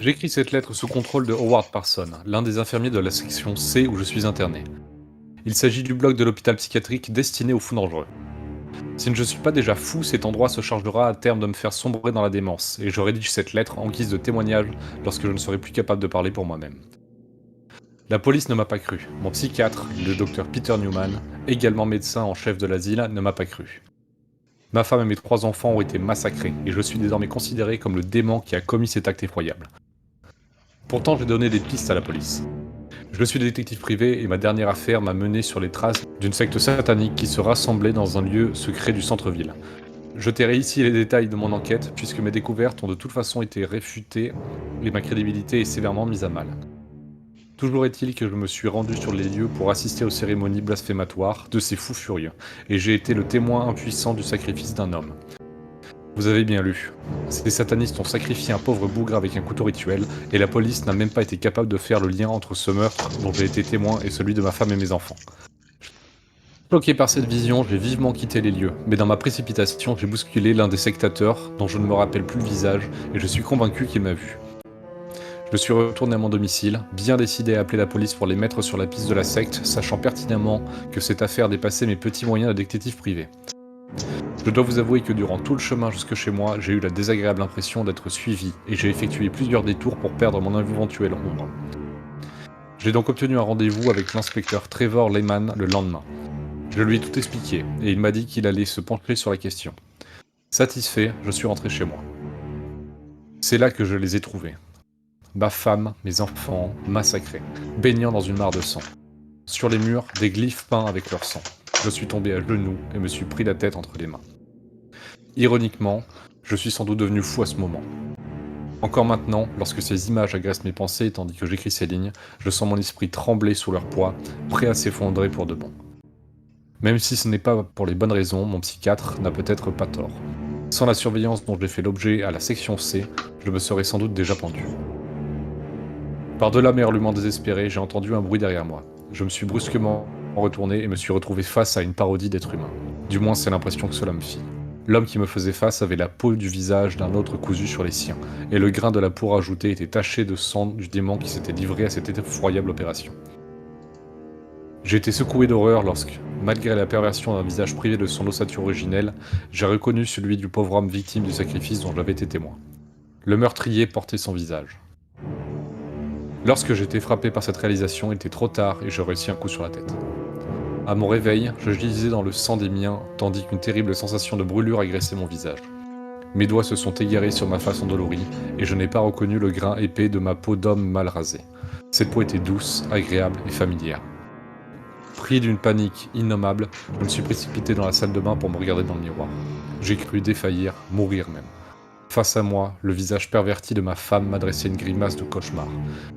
J'écris cette lettre sous contrôle de Howard Parson, l'un des infirmiers de la section C où je suis interné. Il s'agit du bloc de l'hôpital psychiatrique destiné aux fous dangereux. Si je ne suis pas déjà fou, cet endroit se chargera à terme de me faire sombrer dans la démence, et je rédige cette lettre en guise de témoignage lorsque je ne serai plus capable de parler pour moi-même. La police ne m'a pas cru. Mon psychiatre, le docteur Peter Newman, également médecin en chef de l'asile, ne m'a pas cru. Ma femme et mes 3 enfants ont été massacrés, et je suis désormais considéré comme le dément qui a commis cet acte effroyable. Pourtant, j'ai donné des pistes à la police. Je suis détective privé et ma dernière affaire m'a mené sur les traces d'une secte satanique qui se rassemblait dans un lieu secret du centre-ville. Je tairai ici les détails de mon enquête puisque mes découvertes ont de toute façon été réfutées et ma crédibilité est sévèrement mise à mal. Toujours est-il que je me suis rendu sur les lieux pour assister aux cérémonies blasphématoires de ces fous furieux, et j'ai été le témoin impuissant du sacrifice d'un homme. Vous avez bien lu. Ces satanistes ont sacrifié un pauvre bougre avec un couteau rituel, et la police n'a même pas été capable de faire le lien entre ce meurtre dont j'ai été témoin et celui de ma femme et mes enfants. Choqué par cette vision, j'ai vivement quitté les lieux, mais dans ma précipitation, j'ai bousculé l'un des sectateurs, dont je ne me rappelle plus le visage, et je suis convaincu qu'il m'a vu. Je suis retourné à mon domicile, bien décidé à appeler la police pour les mettre sur la piste de la secte, sachant pertinemment que cette affaire dépassait mes petits moyens de détective privé. Je dois vous avouer que durant tout le chemin jusque chez moi, j'ai eu la désagréable impression d'être suivi, et j'ai effectué plusieurs détours pour perdre mon éventuelle ombre. J'ai donc obtenu un rendez-vous avec l'inspecteur Trevor Lehman le lendemain. Je lui ai tout expliqué, et il m'a dit qu'il allait se pencher sur la question. Satisfait, je suis rentré chez moi. C'est là que je les ai trouvés. Ma femme, mes enfants, massacrés, baignant dans une mare de sang. Sur les murs, des glyphes peints avec leur sang. Je suis tombé à genoux et me suis pris la tête entre les mains. Ironiquement, je suis sans doute devenu fou à ce moment. Encore maintenant, lorsque ces images agressent mes pensées tandis que j'écris ces lignes, je sens mon esprit trembler sous leur poids, prêt à s'effondrer pour de bon. Même si ce n'est pas pour les bonnes raisons, mon psychiatre n'a peut-être pas tort. Sans la surveillance dont j'ai fait l'objet à la section C, je me serais sans doute déjà pendu. Par-delà mes hurlements désespérés, j'ai entendu un bruit derrière moi. Je me suis brusquement retourné et me suis retrouvé face à une parodie d'être humain. Du moins, c'est l'impression que cela me fit. L'homme qui me faisait face avait la peau du visage d'un autre cousu sur les siens, et le grain de la peau rajoutée était taché de sang du démon qui s'était livré à cette effroyable opération. J'ai été secoué d'horreur lorsque, malgré la perversion d'un visage privé de son ossature originelle, j'ai reconnu celui du pauvre homme victime du sacrifice dont j'avais été témoin. Le meurtrier portait son visage. Lorsque j'ai été frappé par cette réalisation, il était trop tard et je reçus un coup sur la tête. À mon réveil, je gisais dans le sang des miens, tandis qu'une terrible sensation de brûlure agressait mon visage. Mes doigts se sont égarés sur ma face endolorie, et je n'ai pas reconnu le grain épais de ma peau d'homme mal rasé. Cette peau était douce, agréable et familière. Pris d'une panique innommable, je me suis précipité dans la salle de bain pour me regarder dans le miroir. J'ai cru défaillir, mourir même. Face à moi, le visage perverti de ma femme m'adressait une grimace de cauchemar.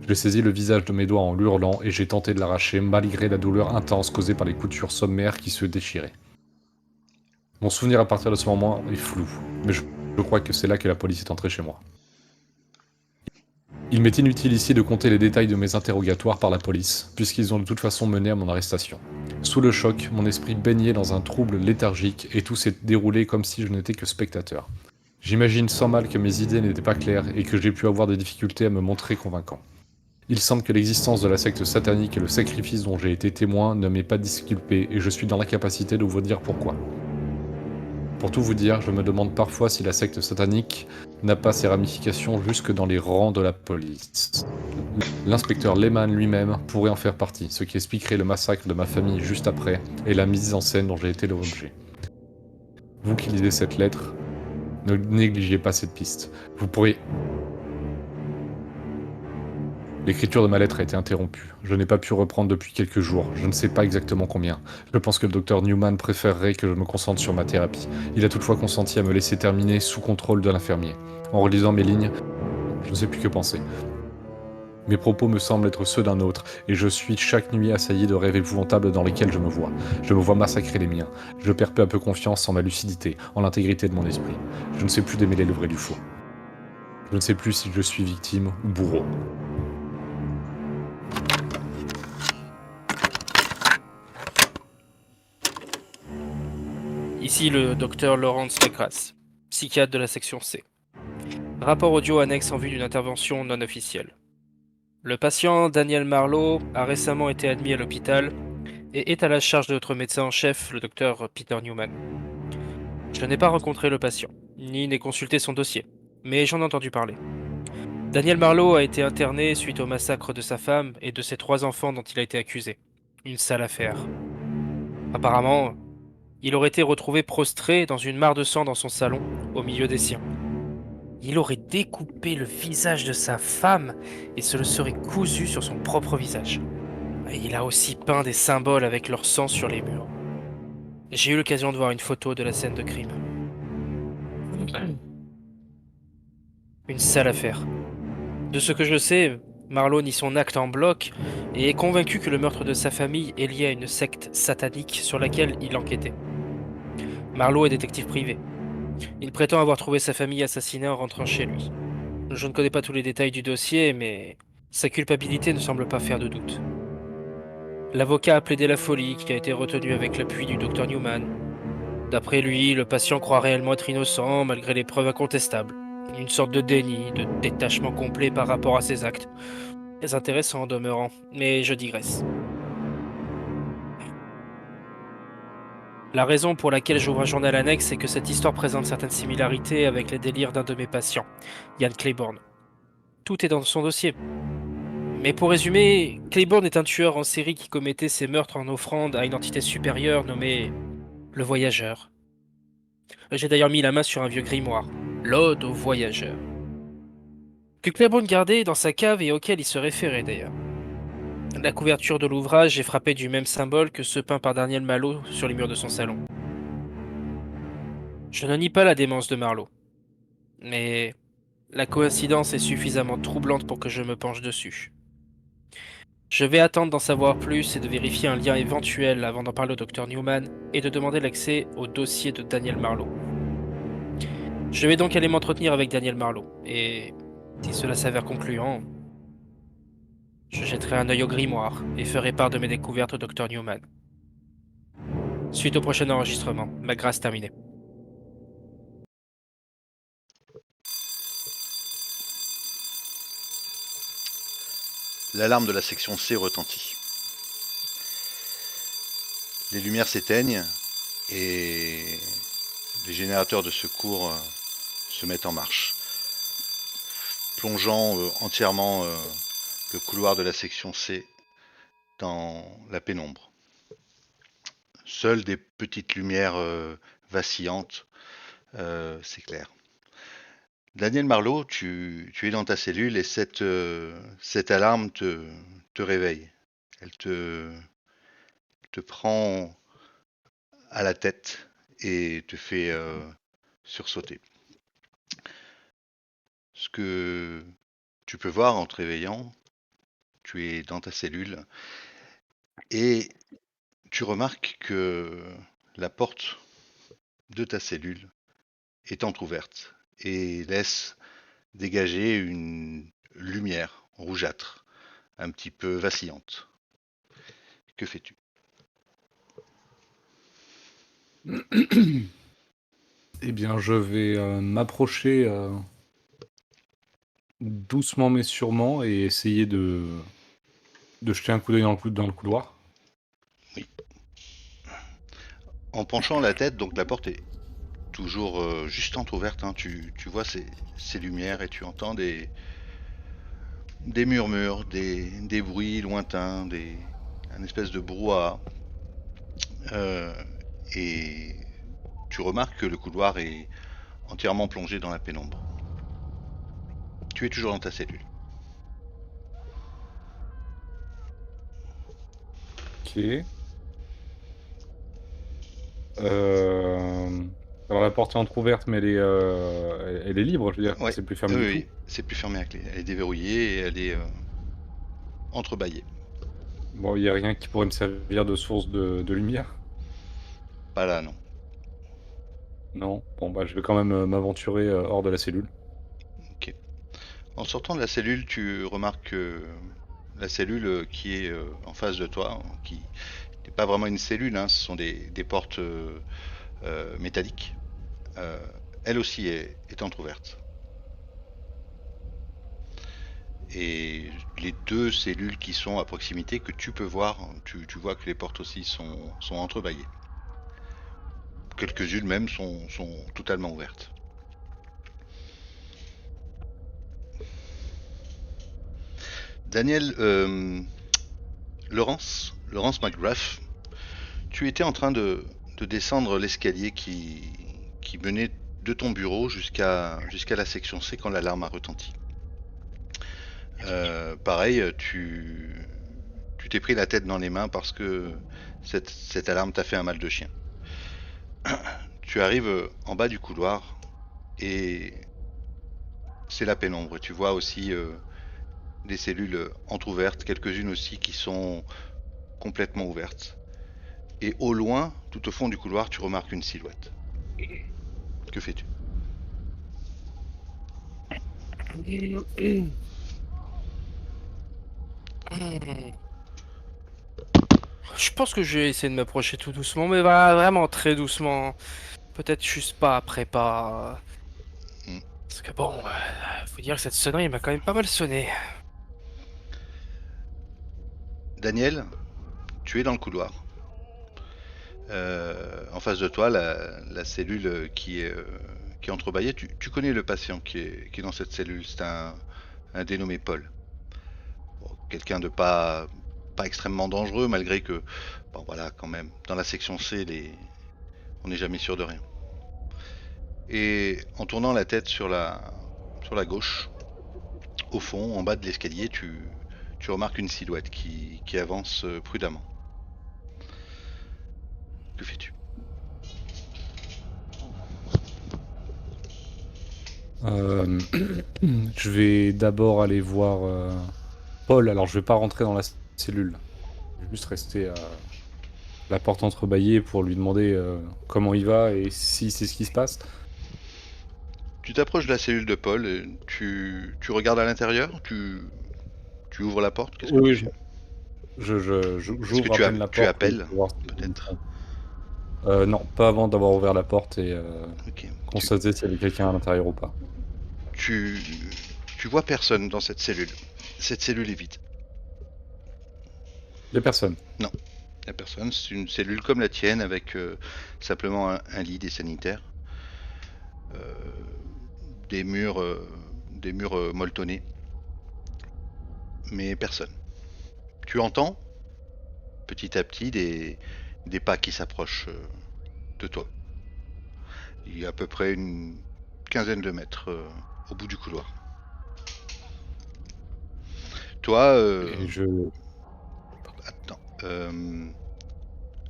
J'ai saisi le visage de mes doigts en hurlant et j'ai tenté de l'arracher malgré la douleur intense causée par les coutures sommaires qui se déchiraient. Mon souvenir à partir de ce moment est flou, mais je crois que c'est là que la police est entrée chez moi. Il m'est inutile ici de compter les détails de mes interrogatoires par la police, puisqu'ils ont de toute façon mené à mon arrestation. Sous le choc, mon esprit baignait dans un trouble léthargique et tout s'est déroulé comme si je n'étais que spectateur. J'imagine sans mal que mes idées n'étaient pas claires et que j'ai pu avoir des difficultés à me montrer convaincant. Il semble que l'existence de la secte satanique et le sacrifice dont j'ai été témoin ne m'ait pas disculpé et je suis dans l'incapacité de vous dire pourquoi. Pour tout vous dire, je me demande parfois si la secte satanique n'a pas ses ramifications jusque dans les rangs de la police. L'inspecteur Lehman lui-même pourrait en faire partie, ce qui expliquerait le massacre de ma famille juste après et la mise en scène dont j'ai été l'objet. Vous qui lisez cette lettre, ne négligez pas cette piste. Vous pourrez... L'écriture de ma lettre a été interrompue. Je n'ai pas pu reprendre depuis quelques jours. Je ne sais pas exactement combien. Je pense que le docteur Newman préférerait que je me concentre sur ma thérapie. Il a toutefois consenti à me laisser terminer sous contrôle de l'infirmier. En relisant mes lignes, je ne sais plus que penser. Mes propos me semblent être ceux d'un autre, et je suis chaque nuit assailli de rêves épouvantables dans lesquels je me vois. Je me vois massacrer les miens. Je perds peu à peu confiance en ma lucidité, en l'intégrité de mon esprit. Je ne sais plus démêler le vrai du faux. Je ne sais plus si je suis victime ou bourreau. Ici le docteur Lawrence McGrath, psychiatre de la section C. Rapport audio annexe en vue d'une intervention non officielle. Le patient Daniel Marlowe a récemment été admis à l'hôpital et est à la charge de notre médecin en chef, le docteur Peter Newman. Je n'ai pas rencontré le patient, ni n'ai consulté son dossier, mais j'en ai entendu parler. Daniel Marlowe a été interné suite au massacre de sa femme et de ses 3 enfants dont il a été accusé. Une sale affaire. Apparemment, il aurait été retrouvé prostré dans une mare de sang dans son salon, au milieu des siens. Il aurait découpé le visage de sa femme et se le serait cousu sur son propre visage. Et il a aussi peint des symboles avec leur sang sur les murs. J'ai eu l'occasion de voir une photo de la scène de crime. Une sale affaire. De ce que je sais, Marlowe nie son acte en bloc et est convaincu que le meurtre de sa famille est lié à une secte satanique sur laquelle il enquêtait. Marlowe est détective privé. Il prétend avoir trouvé sa famille assassinée en rentrant chez lui. Je ne connais pas tous les détails du dossier, mais sa culpabilité ne semble pas faire de doute. L'avocat a plaidé la folie qui a été retenue avec l'appui du docteur Newman. D'après lui, le patient croit réellement être innocent malgré les preuves incontestables. Une sorte de déni, de détachement complet par rapport à ses actes. Très intéressant en demeurant, mais je digresse. La raison pour laquelle j'ouvre un journal annexe, c'est que cette histoire présente certaines similarités avec les délires d'un de mes patients, Ian Claiborne. Tout est dans son dossier. Mais pour résumer, Claiborne est un tueur en série qui commettait ses meurtres en offrande à une entité supérieure nommée le Voyageur. J'ai d'ailleurs mis la main sur un vieux grimoire, l'Ode au Voyageur, que Claiborne gardait dans sa cave et auquel il se référait d'ailleurs. La couverture de l'ouvrage est frappée du même symbole que ceux peints par Daniel Marlowe sur les murs de son salon. Je ne nie pas la démence de Marlowe, mais la coïncidence est suffisamment troublante pour que je me penche dessus. Je vais attendre d'en savoir plus et de vérifier un lien éventuel avant d'en parler au docteur Newman et de demander l'accès au dossier de Daniel Marlowe. Je vais donc aller m'entretenir avec Daniel Marlowe, et si cela s'avère concluant, je jetterai un œil au grimoire et ferai part de mes découvertes au docteur Newman. Suite au prochain enregistrement, ma grâce terminée. L'alarme de la section C retentit. Les lumières s'éteignent et les générateurs de secours se mettent en marche, plongeant entièrement le couloir de la section C dans la pénombre. Seules des petites lumières vacillantes s'éclairent. Daniel Marlowe, tu es dans ta cellule et cette alarme te réveille. Elle te prend à la tête et te fait sursauter. Ce que tu peux voir en te réveillant, tu es dans ta cellule et tu remarques que la porte de ta cellule est entr'ouverte et laisse dégager une lumière rougeâtre, un petit peu vacillante. Que fais-tu? Eh bien, je vais m'approcher doucement mais sûrement et essayer de jeter un coup d'œil dans le couloir. Oui. En penchant la tête, donc la porte est toujours juste entr'ouverte, hein, tu vois ces lumières et tu entends des murmures, des bruits lointains, un espèce de brouhaha. Euh, et tu remarques que le couloir est entièrement plongé dans la pénombre. Tu es toujours dans ta cellule. Ok. Euh, Alors la porte est entrouverte, mais elle est libre, je veux dire, Ouais, c'est plus oui, fermé du tout. oui, c'est plus fermé à clé. Elle est déverrouillée et elle est entrebâillée. Bon, il n'y a rien qui pourrait me servir de source de lumière. Pas là, non. Non. Bon, bah, je vais quand même m'aventurer hors de la cellule. Ok. En sortant de la cellule, tu remarques que la cellule qui est en face de toi, qui n'est pas vraiment une cellule, hein, ce sont des portes métalliques, euh, elle aussi est entrouverte. et les deux cellules qui sont à proximité que tu peux voir, tu vois que les portes aussi sont entrebâillées. Quelques-unes même sont totalement ouvertes. Daniel, Laurence McGrath, tu étais en train de descendre l'escalier qui menait de ton bureau jusqu'à la section C quand l'alarme a retenti. Pareil, tu t'es pris la tête dans les mains parce que cette alarme t'a fait un mal de chien. Tu arrives en bas du couloir et c'est la pénombre. Tu vois aussi des cellules entrouvertes, quelques-unes aussi qui sont complètement ouvertes. Et au loin, tout au fond du couloir, tu remarques une silhouette. Que fais-tu? Je pense que je vais essayer de m'approcher tout doucement, mais vraiment très doucement. Peut-être juste pas après pas. Hmm. Parce que bon, faut dire que cette sonnerie m'a quand même pas mal sonné. Daniel, tu es dans le couloir. En face de toi, la cellule qui est entrebâillée, tu connais le patient qui est dans cette cellule. C'est un dénommé Paul. Bon, quelqu'un de pas extrêmement dangereux, malgré que, bon voilà, quand même, dans la section C, on n'est jamais sûr de rien. Et en tournant la tête sur la gauche, au fond, en bas de l'escalier, tu remarques une silhouette qui avance prudemment. Que fais-tu? Euh, je vais d'abord aller voir Paul. Alors, je vais pas rentrer dans la cellule. Je vais juste rester à la porte entrebâillée pour lui demander comment il va et si c'est ce qui se passe. Tu t'approches de la cellule de Paul, et tu regardes à l'intérieur, tu ouvres la porte, qu'est-ce que tu Oui, fais? Est-ce que j'ouvre à peine la tu porte appelles, pour voir si peut-être? non, pas avant d'avoir ouvert la porte et Ok. constater s'il y avait quelqu'un à l'intérieur ou pas. Tu, tu vois personne dans cette cellule. Cette cellule est vide. Il y a personne. Non, il n'y a personne. C'est une cellule comme la tienne avec simplement un lit, des sanitaires, euh, des murs molletonnés, mais personne. Tu entends petit à petit des pas qui s'approchent de toi. Il y a à peu près une quinzaine de mètres au bout du couloir. Toi, Et je attends,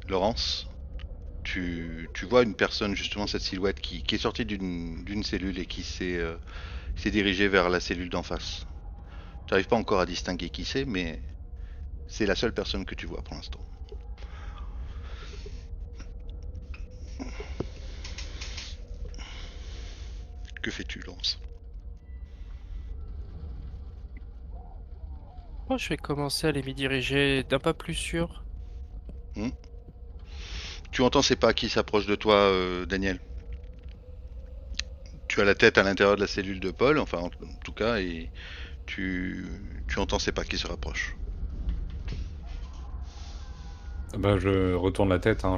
Laurence, tu vois une personne, justement cette silhouette qui est sortie d'une cellule et qui s'est dirigée vers la cellule d'en face. Tu n'arrives pas encore à distinguer qui c'est, mais c'est la seule personne que tu vois pour l'instant. Que fais-tu, Laurence? Moi, je vais commencer à aller m'y diriger d'un pas plus sûr. Hmm. Tu entends ces pas qui s'approchent de toi, Daniel. Tu as la tête à l'intérieur de la cellule de Paul, enfin en tout cas, et tu, tu entends ces pas qui se rapprochent. bah, je retourne la tête, hein,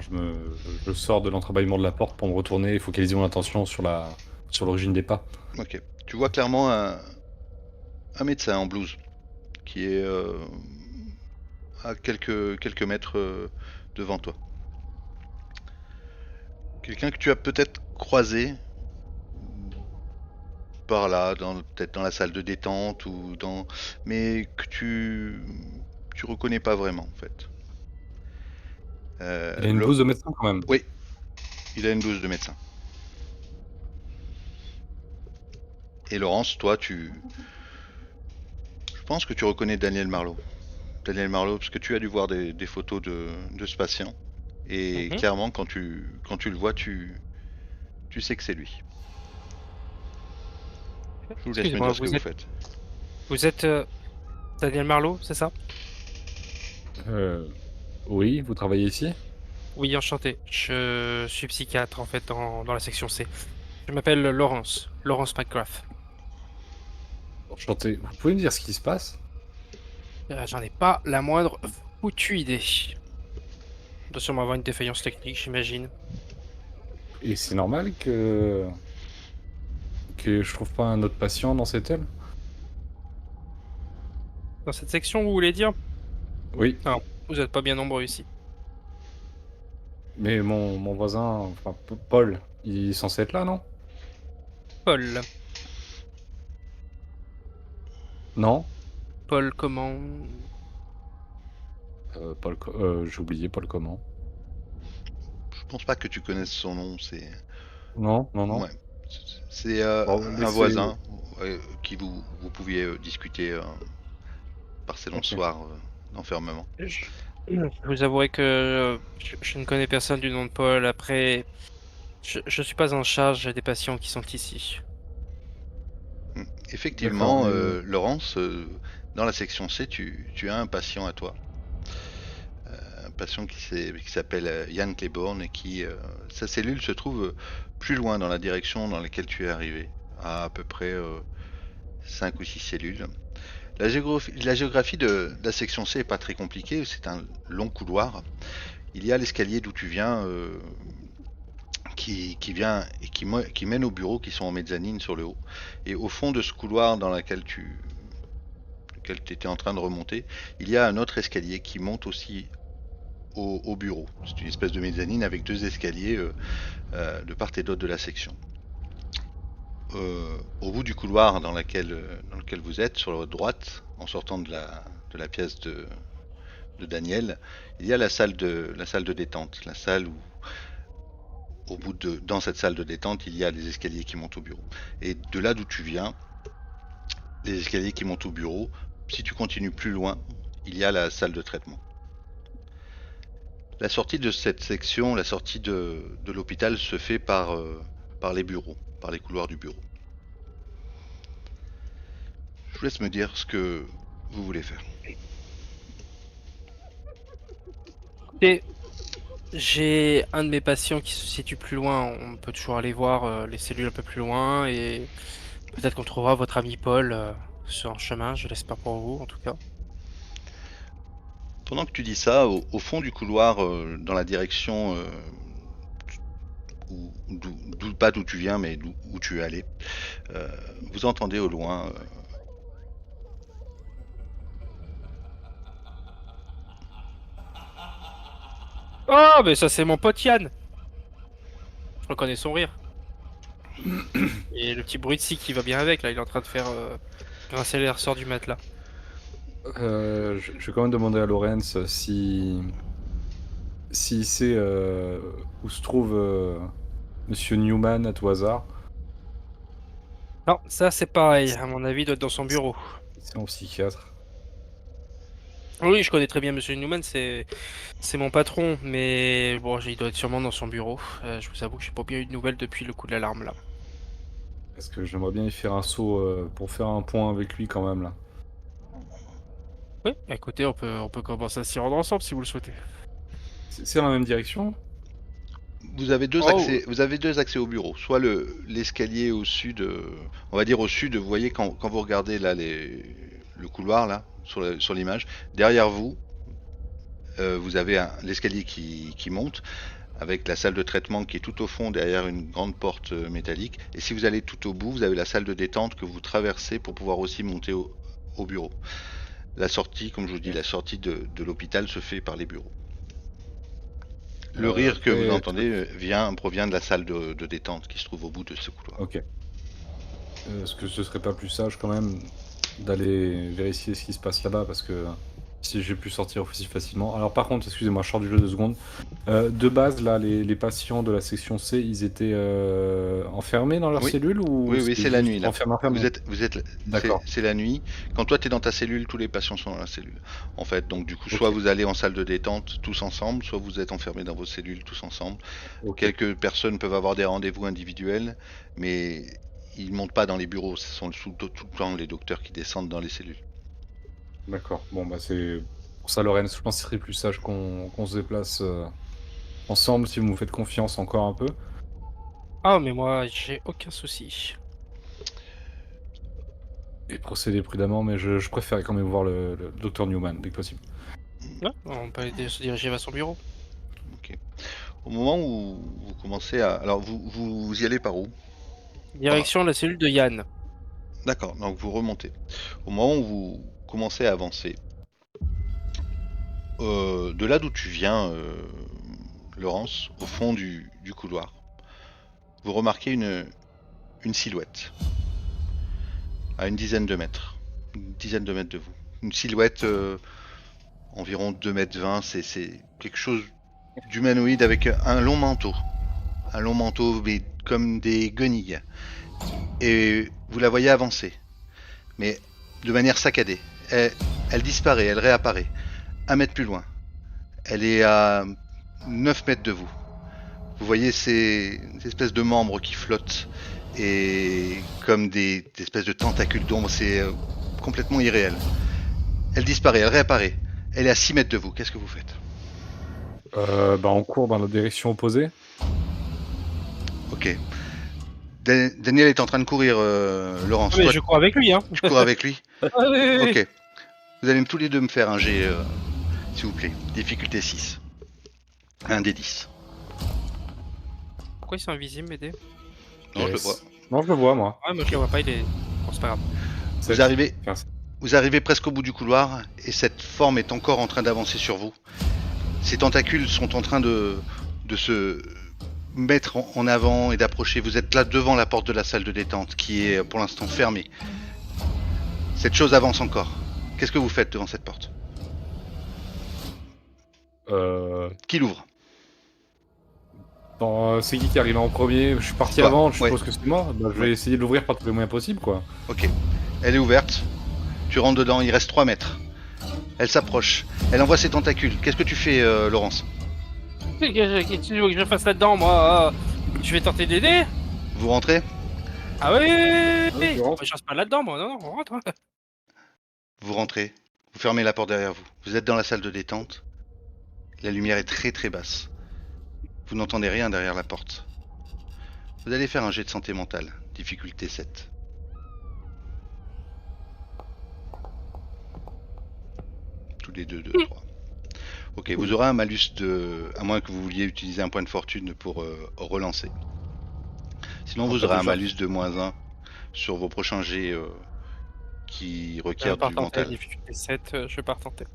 je sors de l'entrebâillement de la porte pour me retourner et focaliser mon attention sur l'origine des pas. Ok. Tu vois clairement un médecin en blouse qui est à quelques mètres devant toi. Quelqu'un que tu as peut-être croisé par là, peut-être dans la salle de détente ou dans, mais que tu reconnais pas vraiment en fait. Il a une Le, blouse de médecin quand même. oui, il a une blouse de médecin. Et Laurence, toi, je pense que tu reconnais Daniel Marlowe. Daniel Marlowe, parce que tu as dû voir des photos de ce patient. Et Mhm. clairement, quand tu le vois, tu sais que c'est lui. Je vous laisse me Excusez-moi, dire ce que vous faites. vous êtes Daniel Marlowe, c'est ça? Euh, oui, vous travaillez ici? Oui, enchanté. Je suis psychiatre en fait dans la section C. Je m'appelle Laurence McGrath. Enchanté. Vous pouvez me dire ce qui se passe? J'en ai pas la moindre foutue idée. On doit sûrement avoir une défaillance technique, j'imagine. Et c'est normal que je trouve pas un autre patient dans cette aile? Dans cette section, vous voulez dire? Oui, Non, vous êtes pas bien nombreux ici. mais mon voisin, enfin Paul, il est censé être là, non? Paul. Non? Paul comment? J'ai oublié Paul comment? Je pense pas que tu connaisses son nom, c'est... Non, non, non. Ouais. C'est Bon, un laissez. voisin qui vous pouviez discuter par long Ok. soir d'enfermement. Je je vous avouerai que je ne connais personne du nom de Paul. Après, je suis pas en charge des patients qui sont ici. Mm. D'accord, Effectivement, mais Laurence, dans la section C, tu as un patient à toi. Un patient qui s'appelle Yann Claiborne et sa cellule se trouve plus loin dans la direction dans laquelle tu es arrivé, à peu près 5 ou 6 cellules. La géographie de la section C est pas très compliquée, c'est un long couloir. Il y a l'escalier d'où tu viens qui vient et qui mène au bureau qui sont en mezzanine sur le haut. Et au fond de ce couloir lequel tu étais en train de remonter, il y a un autre escalier qui monte aussi au bureau. C'est une espèce de mezzanine avec deux escaliers de part et d'autre de la section. Au bout du couloir dans lequel vous êtes, sur votre droite, en sortant de la pièce de Daniel, il y a la salle de détente, la salle où, dans cette salle de détente, il y a des escaliers qui montent au bureau. Et de là d'où tu viens, les escaliers qui montent au bureau, si tu continues plus loin, il y a la salle de traitement. La sortie de cette section, la sortie de l'hôpital se fait par les bureaux, par les couloirs du bureau. Je vous laisse me dire ce que vous voulez faire. Et j'ai un de mes patients qui se situe plus loin. On peut toujours aller voir les cellules un peu plus loin et peut-être qu'on trouvera votre ami Paul sur un chemin. Je l'espère pour vous, en tout cas. Pendant que tu dis ça, au fond du couloir, dans la direction pas d'où tu viens, mais où tu es allé, euh, vous entendez au loin Oh, mais ça c'est mon pote Yann. Je reconnais son rire. Et le petit bruit de scie qui va bien avec, là, il est en train de faire grincer les ressorts du matelas. je vais quand même demander à Lorenz s'il sait où se trouve Monsieur Newman à tout hasard. Non, ça c'est pareil, à mon avis, il doit être dans son bureau. C'est mon psychiatre. Oui, je connais très bien Monsieur Newman, c'est mon patron, mais bon, il doit être sûrement dans son bureau. Je vous avoue que j'ai pas bien eu de nouvelles depuis le coup de l'alarme là. Parce que j'aimerais bien y faire un saut pour faire un point avec lui quand même là. Oui, écoutez, on peut commencer à s'y rendre ensemble si vous le souhaitez. C'est dans la même direction? Oh, vous avez deux accès au bureau. Soit l'escalier au sud, on va dire au sud, vous voyez quand vous regardez là le couloir là sur l'image, derrière vous, vous avez l'escalier qui monte avec la salle de traitement qui est tout au fond derrière une grande porte métallique. Et si vous allez tout au bout, vous avez la salle de détente que vous traversez pour pouvoir aussi monter au bureau. La sortie, comme je vous dis, Ok. la sortie de l'hôpital se fait par les bureaux. Le rire que vous Après, entendez provient de la salle de détente qui se trouve au bout de ce couloir. ok. Est-ce que ce serait pas plus sage quand même d'aller vérifier ce qui se passe là-bas parce que si j'ai pu sortir aussi facilement. Alors par contre, excusez-moi, je sors du jeu 2 secondes. De base, là, les patients de la section C, ils étaient enfermés dans leur Oui, cellule ou oui, c'est c'est la juste nuit là. enfermés? D'accord. C'est la nuit. Quand toi t'es dans ta cellule, tous les patients sont dans la cellule. En fait, donc du coup, soit Ok. vous allez en salle de détente tous ensemble, soit vous êtes enfermés dans vos cellules tous ensemble. Ok. Quelques personnes peuvent avoir des rendez-vous individuels, mais ils montent pas dans les bureaux. Ce sont tout le temps les docteurs qui descendent dans les cellules. D'accord. Bon, bah c'est pour ça, Lorraine, je pense qu'il serait plus sage qu'on se déplace ensemble si vous me faites confiance encore un peu. ah, mais moi, j'ai aucun souci. Et procéder prudemment, mais je préférais quand même voir le Dr Newman, dès que possible. Ouais, on peut se diriger vers son bureau. Ok. Au moment où vous commencez à... Alors, vous y allez par où? Direction la cellule de Yann. D'accord, donc vous remontez. Au moment où vous commencez à avancer, de là d'où tu viens, Laurence, au fond du couloir, vous remarquez une silhouette à une dizaine de mètres. Une dizaine de mètres de vous. Une silhouette environ 2,20 m, c'est quelque chose d'humanoïde avec un long manteau. Un long manteau, mais comme des guenilles. Et vous la voyez avancer, mais de manière saccadée. Elle disparaît, elle réapparaît. 1 mètre plus loin. Elle est à 9 mètres de vous. Vous voyez ces espèces de membres qui flottent et comme des espèces de tentacules d'ombre, c'est complètement irréel. Elle disparaît, elle réapparaît. Elle est à 6 mètres de vous. Qu'est-ce que vous faites? On court dans la direction opposée. Ok. Daniel est en train de courir, Ah, Laurence. mais Toi, je cours avec lui, hein. tu cours avec lui? Ah, oui, oui, oui. Ok. Vous allez tous les deux me faire un jet, s'il vous plaît. Difficulté 6. Un des 10. Pourquoi ils sont invisibles, BD? Non, je le vois. Non, je le vois, moi. Ouais, moi je le vois pas, il est. Bon, c'est pas grave. Vous arrivez, Enfin, vous arrivez presque au bout du couloir et cette forme est encore en train d'avancer sur vous. Ces tentacules sont en train de se mettre en avant et d'approcher. Vous êtes là devant la porte de la salle de détente qui est pour l'instant fermée. Cette chose avance encore. Qu'est-ce que vous faites devant cette porte? Qui l'ouvre? C'est qui est arrivé en premier? Je suis parti Toi, avant, je ouais. suppose que c'est moi. Bah, je vais Ouais. essayer de l'ouvrir par tous les moyens possibles, quoi. Ok. Elle est ouverte. Tu rentres dedans, il reste 3 mètres. Elle s'approche. Elle envoie ses tentacules. Qu'est-ce que tu fais, Laurence? Qu'est-ce que tu veux que je fasse là-dedans, moi? Je vais tenter d'aider? Vous rentrez? Ah oui, oui, oui, oui, Ouais, je rentre. je reste pas là-dedans, moi. Non, non, on rentre. Hein. Vous rentrez. Vous fermez la porte derrière vous. Vous êtes dans la salle de détente. La lumière est très très basse. Vous n'entendez rien derrière la porte. Vous allez faire un jet de santé mentale. Difficulté 7. Tous les deux, 2, 3. Ok, vous aurez un malus de... À moins que vous vouliez utiliser un point de fortune pour relancer. Sinon, Oh, vous pas aurez un déjà. malus de -1 sur vos prochains jets qui Je requièrent vais pas du retenter, mental. difficulté 7, je vais pas retenter.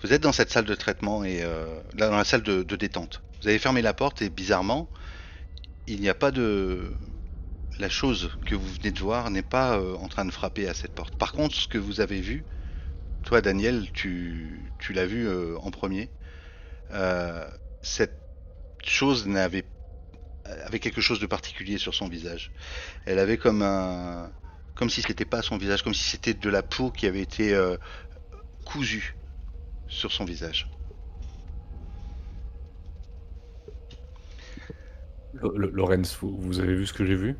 Vous êtes dans cette salle de traitement et là, dans la salle de détente. Vous avez fermé la porte et bizarrement, il n'y a pas de... La chose que vous venez de voir n'est pas en train de frapper à cette porte. Par contre, ce que vous avez vu, toi Daniel, tu l'as vu en premier, cette chose avait quelque chose de particulier sur son visage. Elle avait comme si c'était pas son visage, comme si c'était de la peau qui avait été cousue sur son visage. Lorenz, vous avez vu ce que j'ai vu?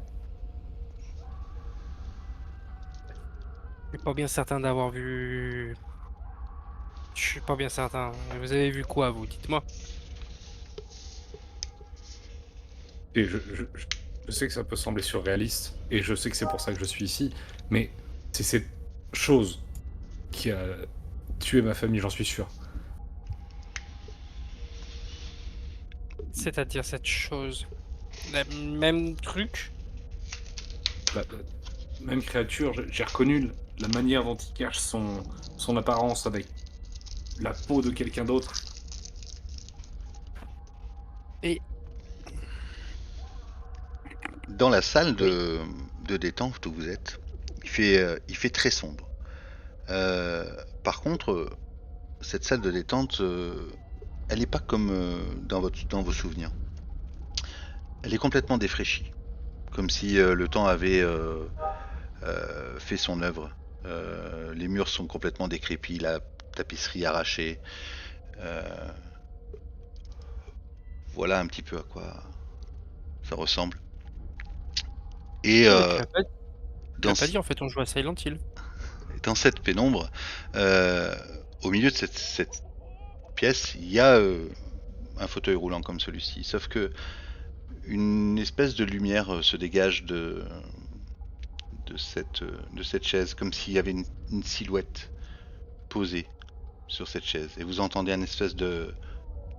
Je suis pas bien certain d'avoir vu. Je suis pas bien certain. Vous avez vu quoi, vous? Dites-moi. Et je sais que ça peut sembler surréaliste, et je sais que c'est pour ça que je suis ici, mais c'est cette chose qui a tué ma famille, j'en suis sûr. C'est-à-dire cette chose. La même truc? La même créature, j'ai reconnu la manière dont il cache son apparence avec la peau de quelqu'un d'autre. Et. Dans la salle Oui. de détente où vous êtes, il fait très sombre. Par contre, cette salle de détente, elle n'est pas comme dans vos souvenirs. Elle est complètement défraîchie, comme si le temps avait fait son œuvre. Les murs sont complètement décrépits, la tapisserie arrachée. Euh, voilà un petit peu à quoi ça ressemble. Et Tu l'as pas, tu dans, l'as pas dit, en fait, on joue à Silent Hill. dans cette pénombre, euh, au milieu de cette pièce, il y a un fauteuil roulant comme celui-ci. Sauf que une espèce de lumière se dégage de cette chaise, comme s'il y avait une silhouette posée sur cette chaise. Et vous entendez un espèce de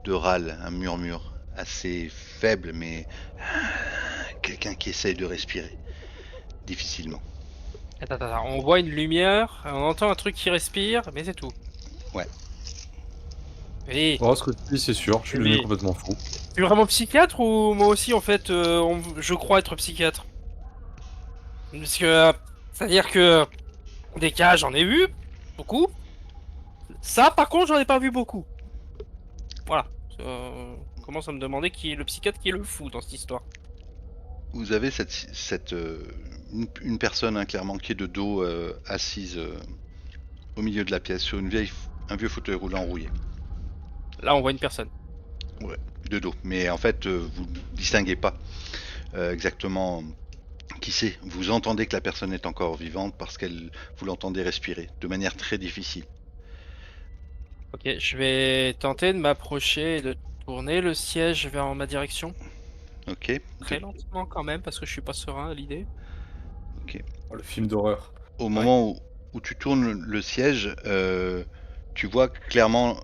râle, un murmure assez faible, mais quelqu'un qui essaye de respirer difficilement. Attends, on voit une lumière, on entend un truc qui respire, mais c'est tout. Ouais. Oui, Oh, ce que tu dis, c'est sûr, je suis devenu oui. complètement fou. Tu es vraiment psychiatre ou moi aussi en fait, je crois être psychiatre? Parce que, c'est-à-dire que des cas j'en ai vu, beaucoup. Ça par contre j'en ai pas vu beaucoup. Voilà. On commence à me demander qui est le psychiatre, qui est le fou dans cette histoire. Vous avez une personne hein, clairement qui est de dos assise au milieu de la pièce sur un vieux fauteuil roulant rouillé. Là on voit une personne. Ouais, de dos. Mais en fait, vous ne distinguez pas exactement qui c'est. Vous entendez que la personne est encore vivante parce qu'elle, vous l'entendez respirer de manière très difficile. Ok, je vais tenter de m'approcher et de tourner le siège vers ma direction. Ok. Très lentement quand même parce que je suis pas serein à l'idée. Oh, le film d'horreur. Au Ouais. moment où tu tournes le siège, tu vois clairement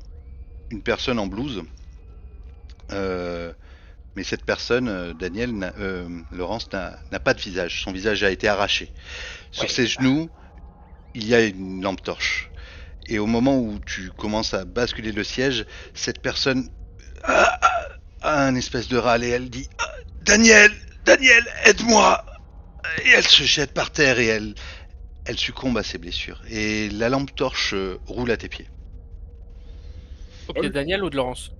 une personne en blouse. Mais cette personne, Laurence, n'a pas de visage. Son visage a été arraché. Sur Ouais. ses genoux, il y a une lampe torche. Et au moment où tu commences à basculer le siège, cette personne a un espèce de râle et elle dit Daniel, Daniel, aide-moi. Et elle se jette par terre et elle succombe à ses blessures. Et la lampe torche roule à tes pieds, Au pied de Daniel ou de Laurence?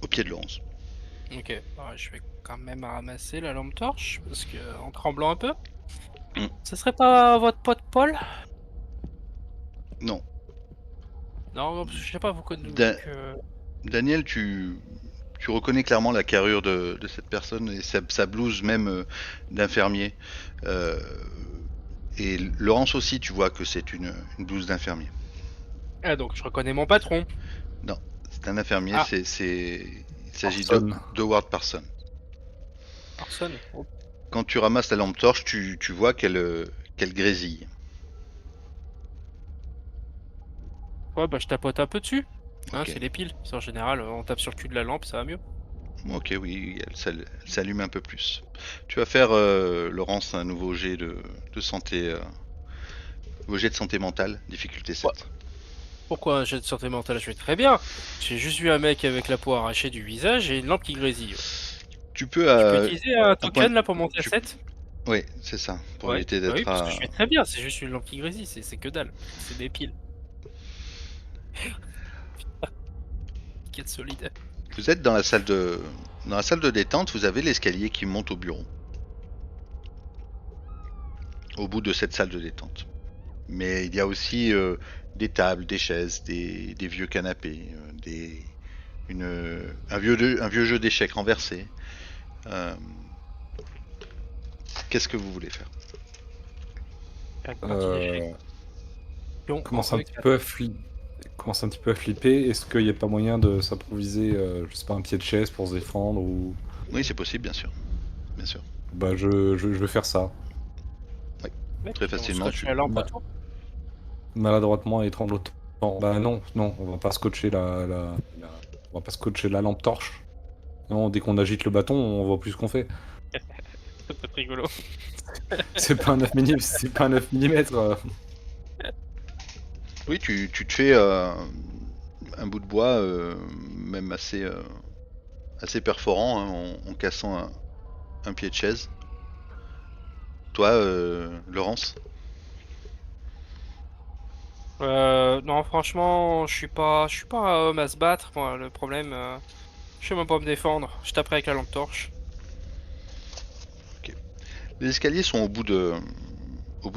au pied de Laurence. Ok, ouais, je vais quand même ramasser la lampe torche parce que en tremblant un peu. Mm. Ce serait pas votre pote Paul? Non. Non, parce que je sais pas, vous connaissez vu Da- que. Daniel, tu reconnais clairement la carrure de cette personne et sa blouse même d'infirmier. Euh, et Laurence aussi, tu vois que c'est une blouse d'infirmier. Ah donc je reconnais mon patron. Non, c'est un infirmier, Ah, il s'agit Parson. d'Howard Parson. Arson. Oh. Quand tu ramasses la lampe torche, tu vois qu'elle grésille. Ouais, bah je tapote un peu dessus. Hein, Ok, c'est les piles. En général, on tape sur le cul de la lampe, ça va mieux. ok, oui, elle s'allume un peu plus. Tu vas faire, Laurence, un nouveau jet de santé, nouveau jet de santé mentale, difficulté Ouais. 7. Pourquoi un jet de santé mentale? Je vais très bien. J'ai juste vu un mec avec la peau arrachée du visage et une lampe qui grésille. Tu peux, Je peux utiliser un un point, token là pour monter à tu, 7? oui, c'est ça, pour Ouais, éviter bah oui, d'être parce que à... je vais très bien, c'est juste une lampe qui grésille, c'est que dalle. C'est des piles. Quête solide. Vous êtes dans la salle de détente, vous avez l'escalier qui monte au bureau. Au bout de cette salle de détente. Mais il y a aussi des tables, des chaises, des vieux canapés, un vieux jeu d'échecs renversé. Euh, Qu'est-ce que vous voulez faire? Un partie d'échecs. Euh, Pion en commence un petit E4. peu à commence un petit peu à flipper. Est-ce qu'il n'y a pas moyen de s'improviser, je sais pas, un pied de chaise pour se défendre ou... Oui, c'est possible, bien sûr. Bien sûr. Bah, je vais faire ça. Ouais, Très puis on facilement, scotche la lampe Ma- autour. Maladroitement et tremblotant. Bah non, non, on va pas scotcher on va pas scotcher la lampe torche. Non, dès qu'on agite le bâton, on voit plus ce qu'on fait. Ça peut être rigolo. C'est pas un 9 mm, c'est pas un 9 mm. Oui, tu te fais un bout de bois, même assez perforant, hein, en cassant un pied de chaise. Toi, Laurence? Non, franchement, je suis pas un homme à se battre, moi. Le problème, je sais même pas me défendre. Je taperai avec la lampe torche. Ok. Les escaliers sont au bout de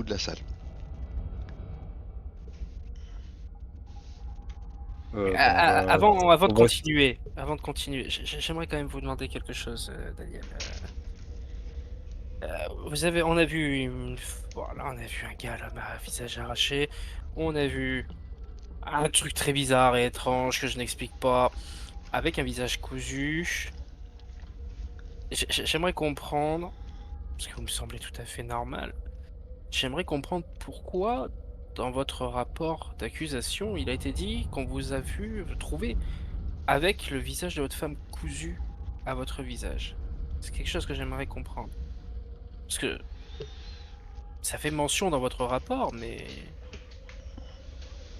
la salle. Bah, Avant de on va... continuer, j'aimerais quand même vous demander quelque chose, Daniel. On a vu voilà, on a vu un gars là, visage arraché. On a vu un truc très bizarre et étrange que je n'explique pas, avec un visage cousu. J'aimerais comprendre, parce que vous me semblez tout à fait normal. J'aimerais comprendre pourquoi, dans votre rapport d'accusation, il a été dit qu'on vous a vu trouver avec le visage de votre femme cousu à votre visage. C'est quelque chose que j'aimerais comprendre. Parce que ça fait mention dans votre rapport, mais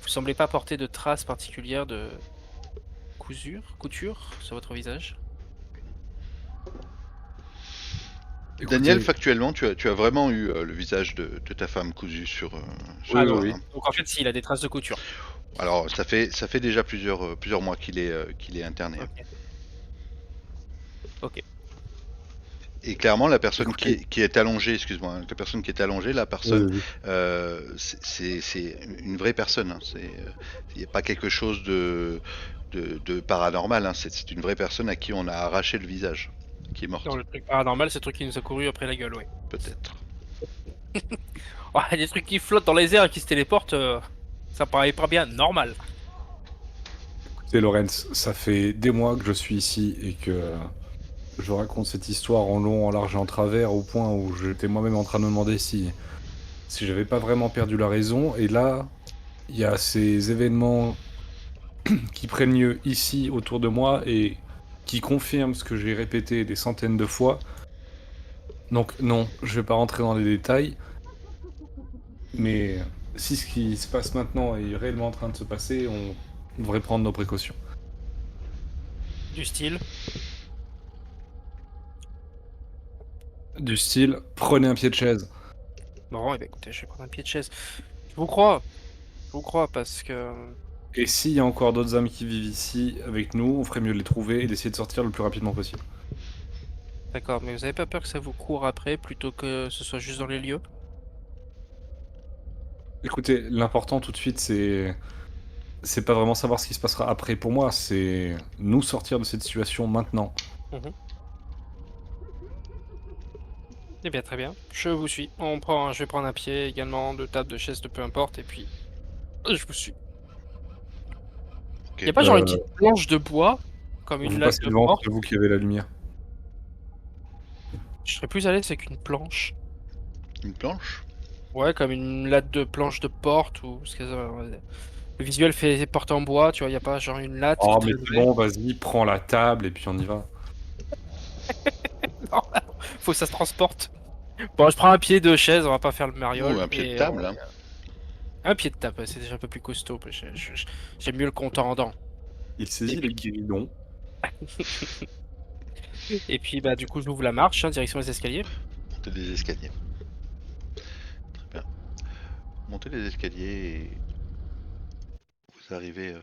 vous semblez pas porter de traces particulières de couture sur votre visage. Daniel, Écoutez, factuellement, tu as vraiment eu le visage de ta femme cousu sur oui, Ah oui, donc toi, oui. hein. donc en fait, si, il a des traces de couture. Alors, ça fait déjà plusieurs mois qu'il est interné, hein. OK, OK. Et clairement, la personne Écoutez, qui est allongée, excuse-moi, hein, la personne qui est allongée, la personne, vas-y. c'est une vraie personne, hein. Il n'y a pas quelque chose de paranormal, hein. C'est une vraie personne à qui on a arraché le visage, qui est Non, morte, le truc paranormal, c'est le truc qui nous a couru après la gueule, ouais. peut-être. Ouais, des trucs qui flottent dans les airs et qui se téléportent, ça paraît pas bien normal. Écoutez, Lorenz, ça fait des mois que je suis ici et que je raconte cette histoire en long, en large et en travers, au point où j'étais moi-même en train de me demander si j'avais pas vraiment perdu la raison. Et là, il y a ces événements qui prennent lieu ici, autour de moi, et qui confirment ce que j'ai répété des centaines de fois. Donc non, je vais pas rentrer dans les détails, mais si ce qui se passe maintenant est réellement en train de se passer, on devrait prendre nos précautions. Du style. Du style, prenez un pied de chaise. Bon, eh ben, écoutez, je vais prendre un pied de chaise. Je vous crois parce que Et s'il y a encore d'autres âmes qui vivent ici avec nous, on ferait mieux de les trouver et d'essayer de sortir le plus rapidement possible. d'accord, mais vous avez pas peur que ça vous court après plutôt que ce soit juste dans les lieux? Écoutez, l'important tout de suite, c'est pas vraiment savoir ce qui se passera après pour moi, c'est nous sortir de cette situation maintenant. Mmh. Eh bien, très bien, je vous suis. Je vais prendre un pied également, de table, de chaise, de peu importe et puis je vous suis. Ok. Y a pas genre une Heu, petite planche de bois, comme une vous latte passez de devant, porte? c'est vous qui avez la lumière. Je serais plus à l'aise avec une planche. Une planche? Ouais, comme une latte de planche de porte ou parce que, le visuel fait porte en bois, tu vois? Y a pas genre une latte qui Oh mais c'est traînerait? bon, vas-y, prends la table et puis on y va. Non, faut que ça se transporte. Bon, je prends un pied de chaise, on va pas faire le Ou mariole un pied de et on table, hein. un pied de table, ouais, c'est déjà un peu plus costaud, j'aime mieux le contendant Il et saisit le puis guéridon. et puis, bah, du coup, j'ouvre la marche, hein, direction les escaliers. Montez les escaliers. Très bien. Montez les escaliers et vous arrivez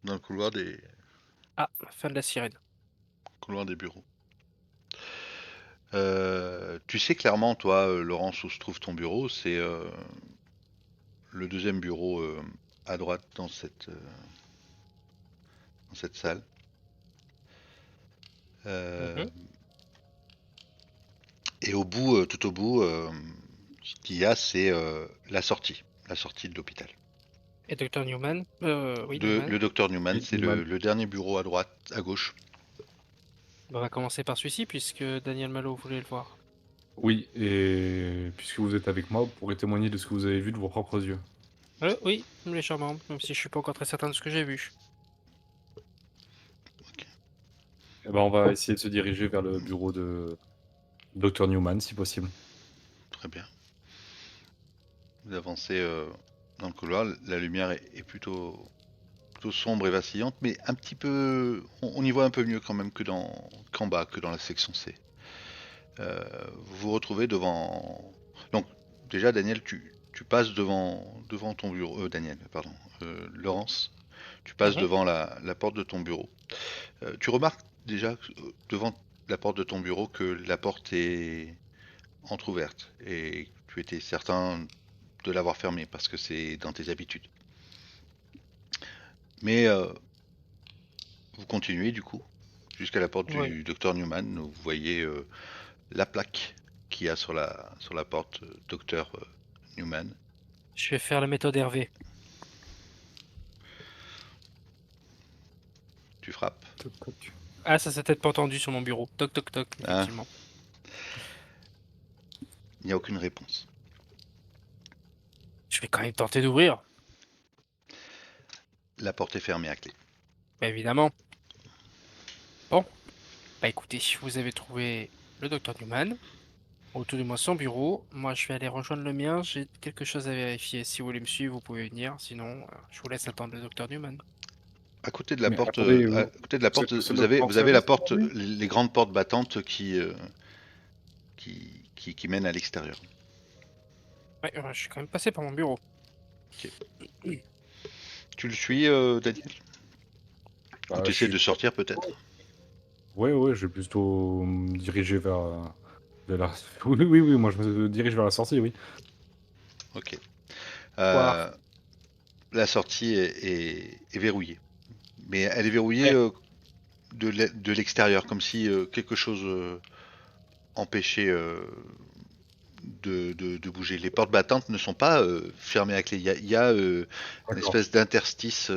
dans le Ah, fin de la sirène. couloir des bureaux. Tu sais clairement, toi, Laurence, où se trouve ton bureau, c'est le deuxième bureau à droite dans cette salle. Euh, Mmh. et au bout, tout au bout, ce qu'il y a, c'est la sortie de l'hôpital. Et docteur Newman? Oui, Newman. Le docteur Newman, Oui, c'est Newman. le dernier bureau à droite, à gauche. On va commencer par celui-ci puisque Daniel Malo voulait le voir. Oui, et puisque vous êtes avec moi, vous pourrez témoigner de ce que vous avez vu de vos propres yeux. Oui, légèrement, même si je suis pas encore très certain de ce que j'ai vu. Ok, Eh ben, on va essayer de se diriger vers le bureau de Dr Newman, si possible. très bien. Vous avancez dans le couloir, la lumière est plutôt sombre et vacillante, mais un petit peu, on y voit un peu mieux quand même qu'en bas, que dans la section C. Vous vous retrouvez devant. Donc déjà, Daniel, tu passes devant ton bureau. Daniel, pardon. Laurence, tu passes Mmh. devant la porte de ton bureau. Tu remarques déjà devant la porte de ton bureau que la porte est entr'ouverte et tu étais certain de l'avoir fermée parce que c'est dans tes habitudes. Mais vous continuez du coup jusqu'à la porte Oui. du docteur Newman. Vous voyez la plaque qu'il y a sur la porte docteur Newman. Je vais faire la méthode Hervé. Tu frappes. Toc, toc. Ah, ça s'est peut-être pas entendu sur mon bureau. Toc toc toc, Hein. effectivement. n'y a aucune réponse. Je vais quand même tenter d'ouvrir, La porte est fermée à clé. bah, évidemment. Bon, bah écoutez, vous avez trouvé le docteur Newman, ou tout du moins son bureau. Moi, je vais aller rejoindre le mien. J'ai quelque chose à vérifier. Si vous voulez me suivre, vous pouvez venir. Sinon, je vous laisse attendre le docteur Newman. À côté de la Mais porte, attendez, à côté de la porte, c'est vous notre avez, vous avez la porte-service porte, aujourd'hui. les grandes portes battantes qui mènent à l'extérieur. Ouais, je suis quand même passé par mon bureau. Tu le suis, Daniel? Ou Bah, tu je essaies suis... de sortir peut-être? Ouais, je vais plutôt me diriger vers la... Oui, moi je me dirige vers la sortie, oui. Ok. Voir. Euh, la sortie est verrouillée. Mais elle est verrouillée Ouais. de l'extérieur, comme si quelque chose empêchait de bouger. Les portes battantes ne sont pas fermées à clé. Il y a une D'accord. espèce d'interstice.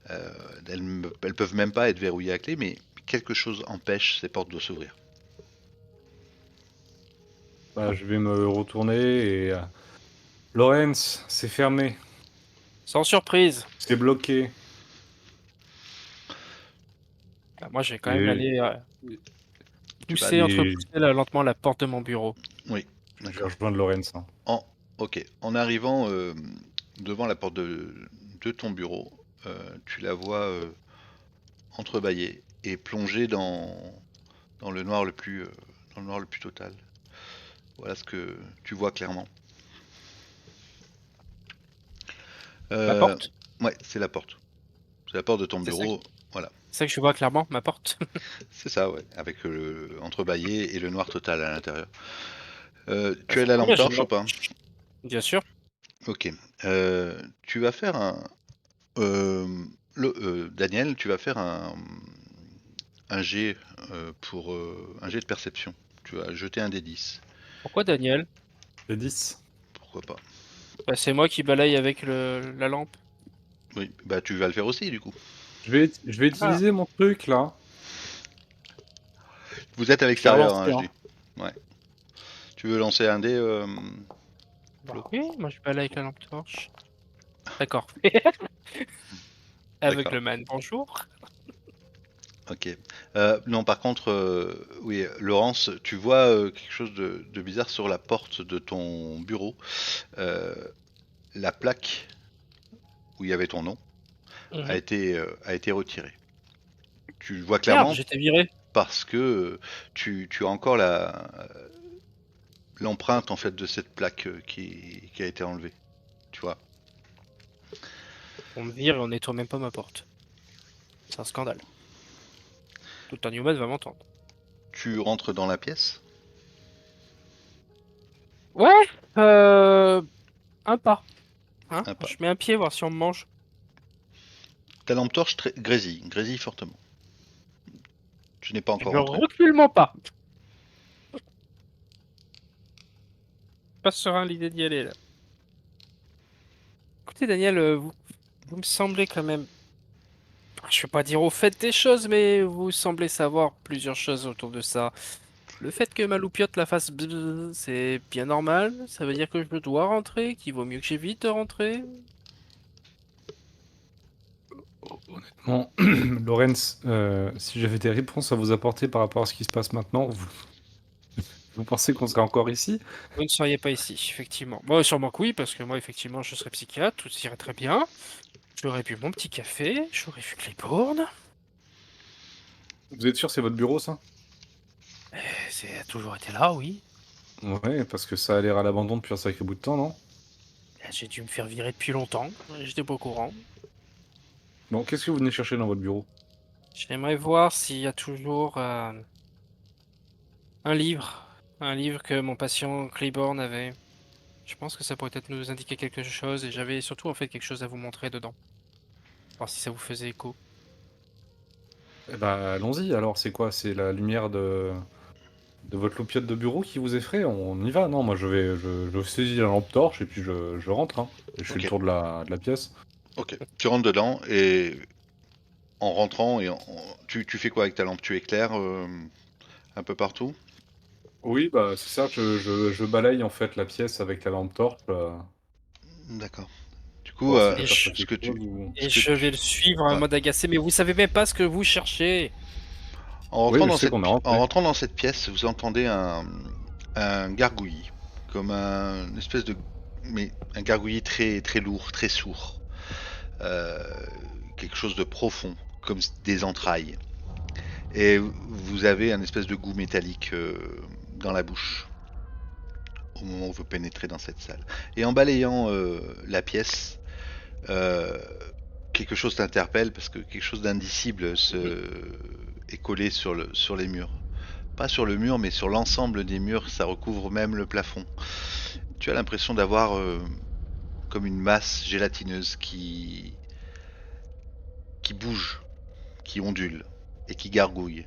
Elles peuvent même pas être verrouillées à clé, mais quelque chose empêche ces portes de s'ouvrir. Bah, je vais me retourner et... Lorenz, c'est fermé. Sans surprise. C'est bloqué. Bah, moi, je vais quand même Et... aller Tu vas. et entrepousser lentement la porte de mon bureau. Oui, je vais d'accord. rejoindre Lorenz, hein. En, ok. En arrivant devant la porte de ton bureau, tu la vois entrebâillée et plongée dans le noir dans le noir le plus total. Voilà ce que tu vois clairement. Ma Euh, porte? ouais, c'est la porte. C'est la porte de ton C'est ça, bureau. Voilà. c'est ça que je vois clairement, ma porte? C'est ça, ouais. Avec le entrebâillé et le noir total à l'intérieur. Bah, Tu as ça la tombe lampe bien, j'ai une torche ou lampe pas? torche. Bien sûr. Ok. Tu vas faire euh, Daniel, tu vas faire un jet pour un jet de perception. Tu vas jeter un des 10. Pourquoi Daniel? C'est 10. Pourquoi pas? Bah, c'est moi qui balaye avec la lampe. Oui, bah tu vas le faire aussi du coup. Je vais Ah, utiliser mon truc, là. Vous êtes à Faire l'extérieur, lancer, hein, je hein. dis. Ouais. Tu veux lancer un dé, bah Flo? oui, moi je balaye avec la lampe torche. D'accord. Avec D'accord. le man, bonjour. Ok. Non, par contre, oui, Laurence, tu vois quelque chose de bizarre sur la porte de ton bureau. Euh, la plaque où il y avait ton nom Mhm. a été retirée. Tu le vois Merde, clairement j'étais viré. parce que tu as encore l'empreinte en fait de cette plaque qui a été enlevée. Tu vois. On me vire et on nettoie même pas ma porte. C'est un scandale. Tout un Newman va m'entendre. Tu rentres dans la pièce. Ouais, euh, un pas. Hein? Un pas. Je mets un pied voir si on me mange. Ta lampe torche grésille fortement. Tu n'es pas encore Je rentré. recule mon pas. Pas serein à l'idée d'y aller là. Écoutez Daniel, vous me semblez quand même, je vais pas dire au fait des choses, mais vous semblez savoir plusieurs choses autour de ça. Le fait que ma loupiote la fasse bzzz, c'est bien normal. Ça veut dire que je dois rentrer, qu'il vaut mieux que j'évite de rentrer. Bon, Lorenz, si j'avais des réponses à vous apporter par rapport à ce qui se passe maintenant, vous pensez qu'on serait encore ici? Vous ne seriez pas ici, effectivement. Bon, sûrement que oui, parce que moi, effectivement, je serais psychiatre, tout irait très bien. J'aurais bu mon petit café, j'aurais vu Claybourne. Vous êtes sûr c'est votre bureau, ça? C'est a toujours été là, oui. Ouais, parce que ça a l'air à l'abandon depuis un sacré bout de temps, non? J'ai dû me faire virer depuis longtemps. J'étais pas au courant. Bon, qu'est-ce que vous venez chercher dans votre bureau? J'aimerais voir s'il y a toujours un livre. Un livre que mon patient Claiborne avait. Je pense que ça pourrait peut-être nous indiquer quelque chose et j'avais surtout en fait quelque chose à vous montrer dedans. Voir si ça vous faisait écho. Eh bah, allons-y, alors, c'est quoi? C'est la lumière de votre loupiote de bureau qui vous effraie? On y va, non? Moi, je saisis la lampe torche et puis je rentre, hein. Et je fais le Ok. tour de la pièce. Ok. Tu rentres dedans et en rentrant tu fais quoi avec ta lampe? Tu éclaires un peu partout? Oui, bah, c'est ça, je balaye en fait la pièce avec la lampe torche, D'accord. Du pour coup, voir si Et j'aperçois ce quelque que tu, chose ou Et ce que je vais le tu, suivre en ouais. mode agacé, mais vous savez même pas ce que vous cherchez. oui, je sais qu'on est En rentré. rentrant dans cette pièce, vous entendez un gargouillis, comme une espèce de, mais un gargouillis très très lourd, très sourd, Euh, quelque chose de profond, comme des entrailles. Et vous avez un espèce de goût métallique dans la bouche au moment où vous pénétrez dans cette salle. Et en balayant la pièce, euh, quelque chose t'interpelle parce que quelque chose d'indicible est collé sur les murs. Pas sur le mur, mais sur l'ensemble des murs, ça recouvre même le plafond. Tu as l'impression d'avoir comme une masse gélatineuse qui bouge, qui ondule et qui gargouille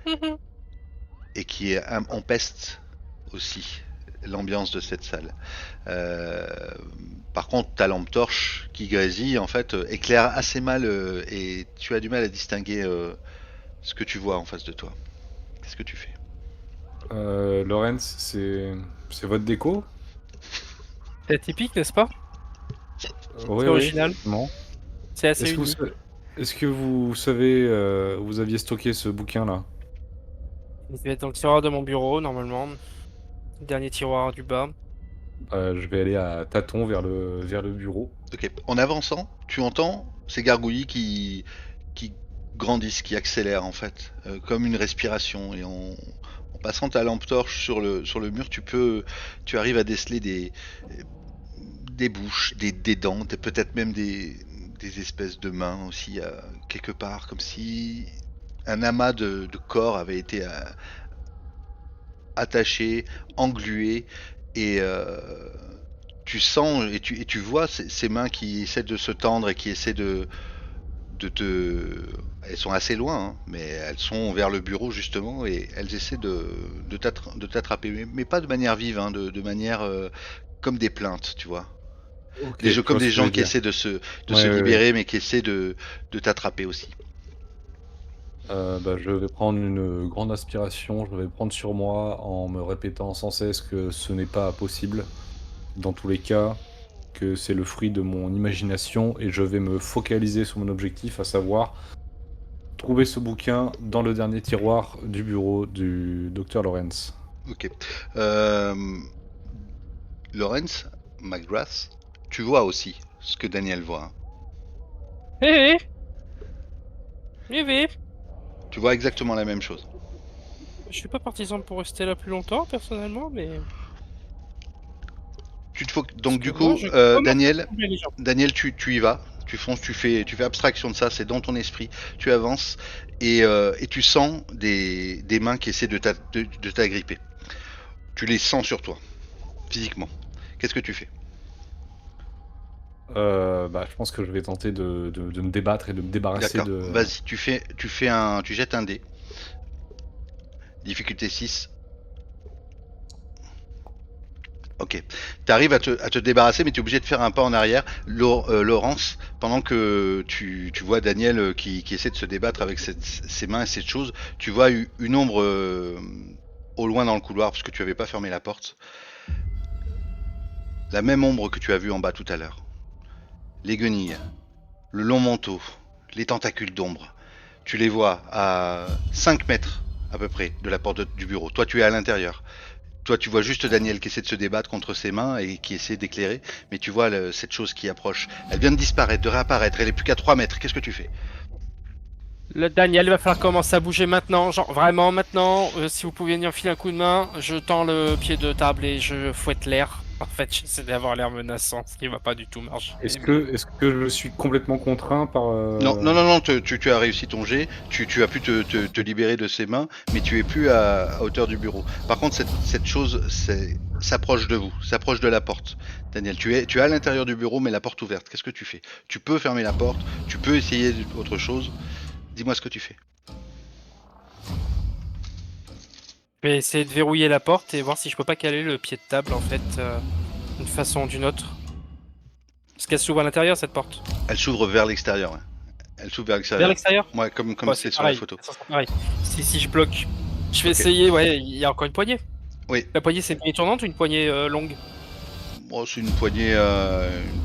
Mhm. et qui empeste aussi l'ambiance de cette salle. Euh, Par contre, ta lampe torche qui grésille en fait éclaire assez mal et tu as du mal à distinguer ce que tu vois en face de toi. Qu'est-ce que tu fais? Lorenz, c'est votre déco? C'est atypique, n'est-ce pas? Oui, C'est oui, original, effectivement. c'est assez Est-ce que vous unique. sa est-ce que vous savez, où vous aviez stocké ce bouquin-là? Il devait être dans le tiroir de mon bureau, normalement. Dernier tiroir du bas. Je vais aller à tâtons vers le bureau. Ok. En avançant, tu entends ces gargouillis qui grandissent, qui accélèrent en fait, comme une respiration. Et en passant ta lampe torche sur le mur, tu arrives à déceler des bouches, des dents, peut-être même des espèces de mains aussi, quelque part, comme si un amas de corps avait été attaché, englué, et tu sens et tu vois ces mains qui essaient de se tendre et qui essaient de te... Elles sont assez loin, hein, mais elles sont vers le bureau justement et elles essaient de t'attraper, mais pas de manière vive, hein, de manière comme des plaintes, tu vois. OK, Des jeux je comme vois ce des que tu gens veux qui dire. essaient de se Ouais, ouais, ouais. libérer, mais qui essaient de t'attraper aussi. Bah, je vais prendre une grande aspiration, je vais prendre sur moi en me répétant sans cesse que ce n'est pas possible. Dans tous les cas, que c'est le fruit de mon imagination et je vais me focaliser sur mon objectif, à savoir trouver ce bouquin dans le dernier tiroir du bureau du docteur Lawrence. Ok. Euh, Lawrence McGrath, tu vois aussi ce que Daniel voit, hein. Eh, eh, Tu vois exactement la même chose. je suis pas partisan pour rester là plus longtemps, personnellement, mais... Parce Donc que du moi, coup, je commence à trembler les gens. Daniel, tu y vas, tu fonces, tu fais abstraction de ça, c'est dans ton esprit, tu avances et tu sens des mains qui essaient de t'agripper. Tu les sens sur toi, physiquement. Qu'est-ce que tu fais? Bah, je pense que je vais tenter de me débattre et de me débarrasser D'accord, de. vas-y, tu jettes un dé, difficulté 6. Ok. Tu arrives à te débarrasser, mais tu es obligé de faire un pas en arrière. Laurence, pendant que tu vois Daniel qui essaie de se débattre avec ses mains et cette chose, tu vois une ombre au loin dans le couloir, parce que tu n'avais pas fermé la porte. La même ombre que tu as vue en bas tout à l'heure. Les guenilles, le long manteau, les tentacules d'ombre. Tu les vois à 5 mètres à peu près de la porte du bureau. Toi, tu es à l'intérieur. Toi, tu vois juste Daniel qui essaie de se débattre contre ses mains et qui essaie d'éclairer, mais tu vois cette chose qui approche. Elle vient de disparaître, de réapparaître, elle est plus qu'à 3 mètres. Qu'est-ce que tu fais? Le Daniel, il va falloir commencer à bouger maintenant, genre vraiment maintenant. Si vous pouvez venir filer un coup de main, je tends le pied de table et je fouette l'air. En fait, j'essaie d'avoir l'air menaçant, ce qui va pas du tout marcher. Est-ce que je suis complètement contraint par. Non, non, non, non, tu as réussi ton jet, tu as pu te libérer de ses mains, mais tu es plus à hauteur du bureau. Par contre, cette chose s'approche de vous, s'approche de la porte. Daniel, tu es à l'intérieur du bureau, mais la porte ouverte. Qu'est-ce que tu fais? Tu peux fermer la porte, tu peux essayer autre chose. Dis-moi ce que tu fais. Je vais essayer de verrouiller la porte et voir si je peux pas caler le pied de table en fait, d'une façon ou d'une autre. Parce qu'elle s'ouvre à l'intérieur cette porte. Elle s'ouvre vers l'extérieur, ouais. Elle s'ouvre vers Vers l'extérieur. l'extérieur? Ouais, comme Bah, c'est c'est sur la pareil, photo. ça sera pareil. Si je bloque Je vais Ok. essayer, ouais, il y a encore une poignée. Oui. La poignée, c'est une poignée tournante ou une poignée longue? Bon, c'est une poignée,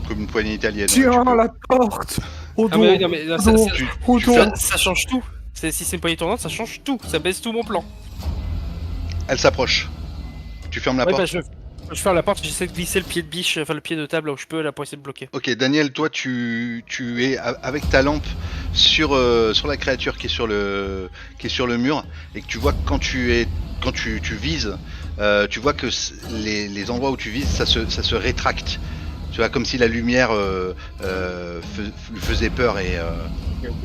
comme une poignée italienne. Ouais, Tiens, la porte. Au Ah, mais oui, dos. non, mais Au ça, dos. Tu, Au tu dos. fais... ça change tout. Si c'est une poignée tournante, ça change tout. Ça baisse tout mon plan. Elle s'approche. Tu fermes la Ouais, bah porte. je ferme la porte, j'essaie de glisser le pied de biche, enfin le pied de table là où je peux, là, pour essayer de bloquer. Ok, Daniel, toi, tu es avec ta lampe sur la créature qui est sur le mur et que tu vois que quand tu vises, tu vois que les endroits où tu vises, ça se rétracte. Tu vois, comme si la lumière lui faisait peur et Ok.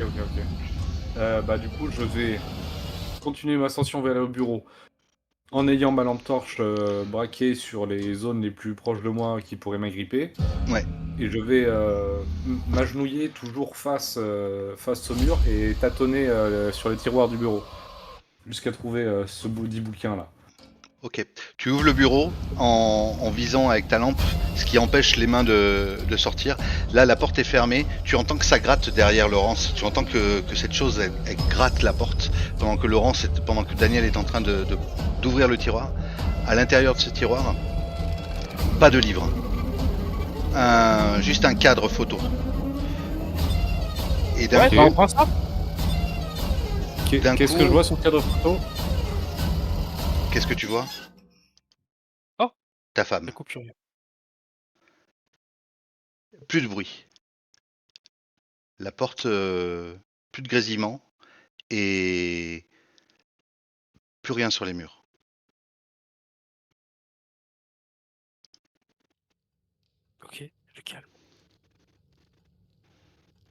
Bah du coup, je vais continuer ma ascension vers le bureau en ayant ma lampe torche braquée sur les zones les plus proches de moi qui pourraient m'agripper. ouais. Et je vais m'agenouiller toujours face au mur et tâtonner sur les tiroirs du bureau jusqu'à trouver ce dit bouquin là. Ok. Tu ouvres le bureau en visant avec ta lampe, ce qui empêche les mains de sortir. Là, la porte est fermée. Tu entends que ça gratte derrière Laurence. Tu entends que cette chose, elle gratte la porte pendant que Daniel est en train d'ouvrir le tiroir. À l'intérieur de ce tiroir, pas de livre. Juste un cadre photo. Et d'un Ouais, Ok. bah on prend ça. d'un Qu'est-ce que je coup, vois sur le cadre photo? qu'est-ce que tu vois? Oh, Ta la femme. coupure. Plus de bruit. La porte, plus de grésillement. Et plus rien sur les murs. Ok, je calme.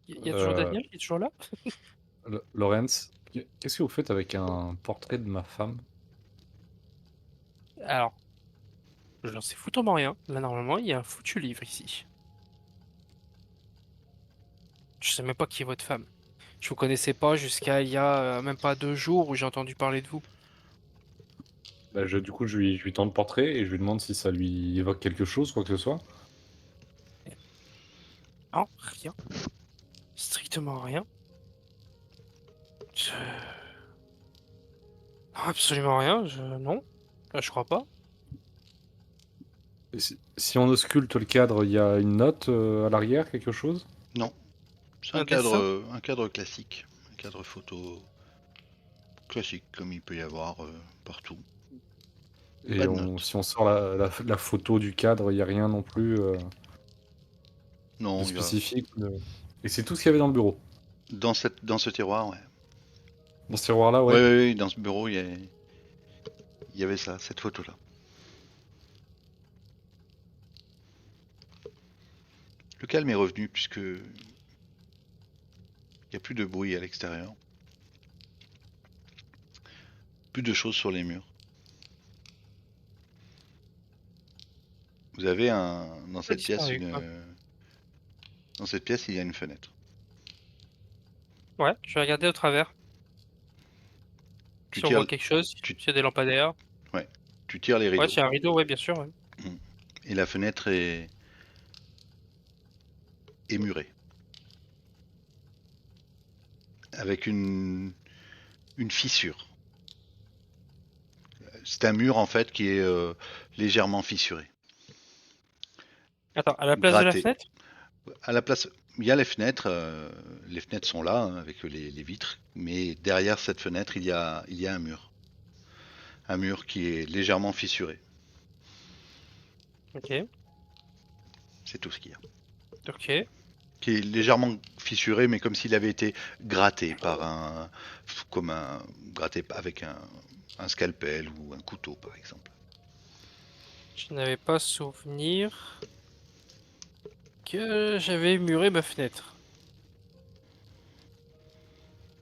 Y a toujours Euh, Daniel qui est toujours là? Lorenz, qu'est-ce que vous faites avec un portrait de ma femme? Alors, je n'en sais foutrement rien. Là, normalement, il y a un foutu livre ici. Je sais même pas qui est votre femme. Je vous connaissais pas jusqu'à il y a même pas 2 jours où j'ai entendu parler de vous. Bah, du coup, je lui tends le portrait et je lui demande si ça lui évoque quelque chose, quoi que ce soit. Non, rien. Strictement rien. Je- Non, absolument rien. Non. Je crois pas. Et si on ausculte le cadre, il y a une note à l'arrière, quelque chose? Non, c'est Un dessin? un cadre classique, un cadre photo classique comme il peut y avoir partout. Et Pas de notes. si on sort la photo du cadre, il n'y a rien non plus de Non, il y a spécifique. Et c'est tout ce qu'il y avait dans le bureau. dans ce tiroir, ouais. Dans ce tiroir-là, Ouais, ouais. ouais, ouais, dans ce bureau, il y avait ça, cette photo-là. Le calme est revenu puisque il n'y a plus de bruit à l'extérieur, plus de choses sur les murs. Vous avez dans Il a cette pièce disparu, quoi. dans cette pièce, il y a une fenêtre. Ouais, je vais regarder au travers. Tu Si on voit tires, quelque chose, tu, s'il y a des lampadaires. ouais, tu tires les Ouais, rideaux s'il y a un rideau, ouais, bien sûr. Ouais. et la fenêtre est murée avec une fissure. C'est un mur en fait qui est légèrement fissuré, Attends, à la place de la gratté. fenêtre? À la place, il y a les fenêtres sont là hein, avec les vitres, mais derrière cette fenêtre, il y a un mur qui est légèrement fissuré. Ok, C'est tout ce qu'il y a. ok. Qui est légèrement fissuré, mais comme s'il avait été gratté gratté avec un scalpel ou un couteau par exemple. Je n'avais pas souvenir que j'avais muré ma fenêtre.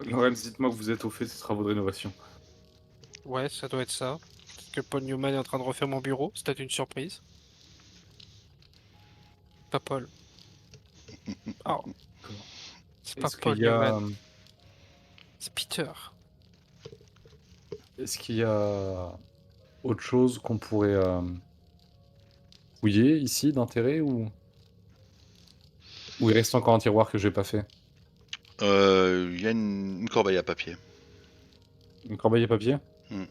Lorenz, dites-moi que vous êtes au fait de ces travaux de rénovation. Ouais, ça doit être ça. Peut-être que Paul Newman est en train de refaire mon bureau. C'est peut-être une surprise. Pas Paul. Oh, D'accord. c'est pas Est-ce qu'il Paul y a, Newman. C'est Peter. est-ce qu'il y a autre chose qu'on pourrait fouiller ici, d'intérêt, ou il reste encore un tiroir que j'ai pas fait? Il y a une corbeille à papier. Une corbeille à papier? Hmm.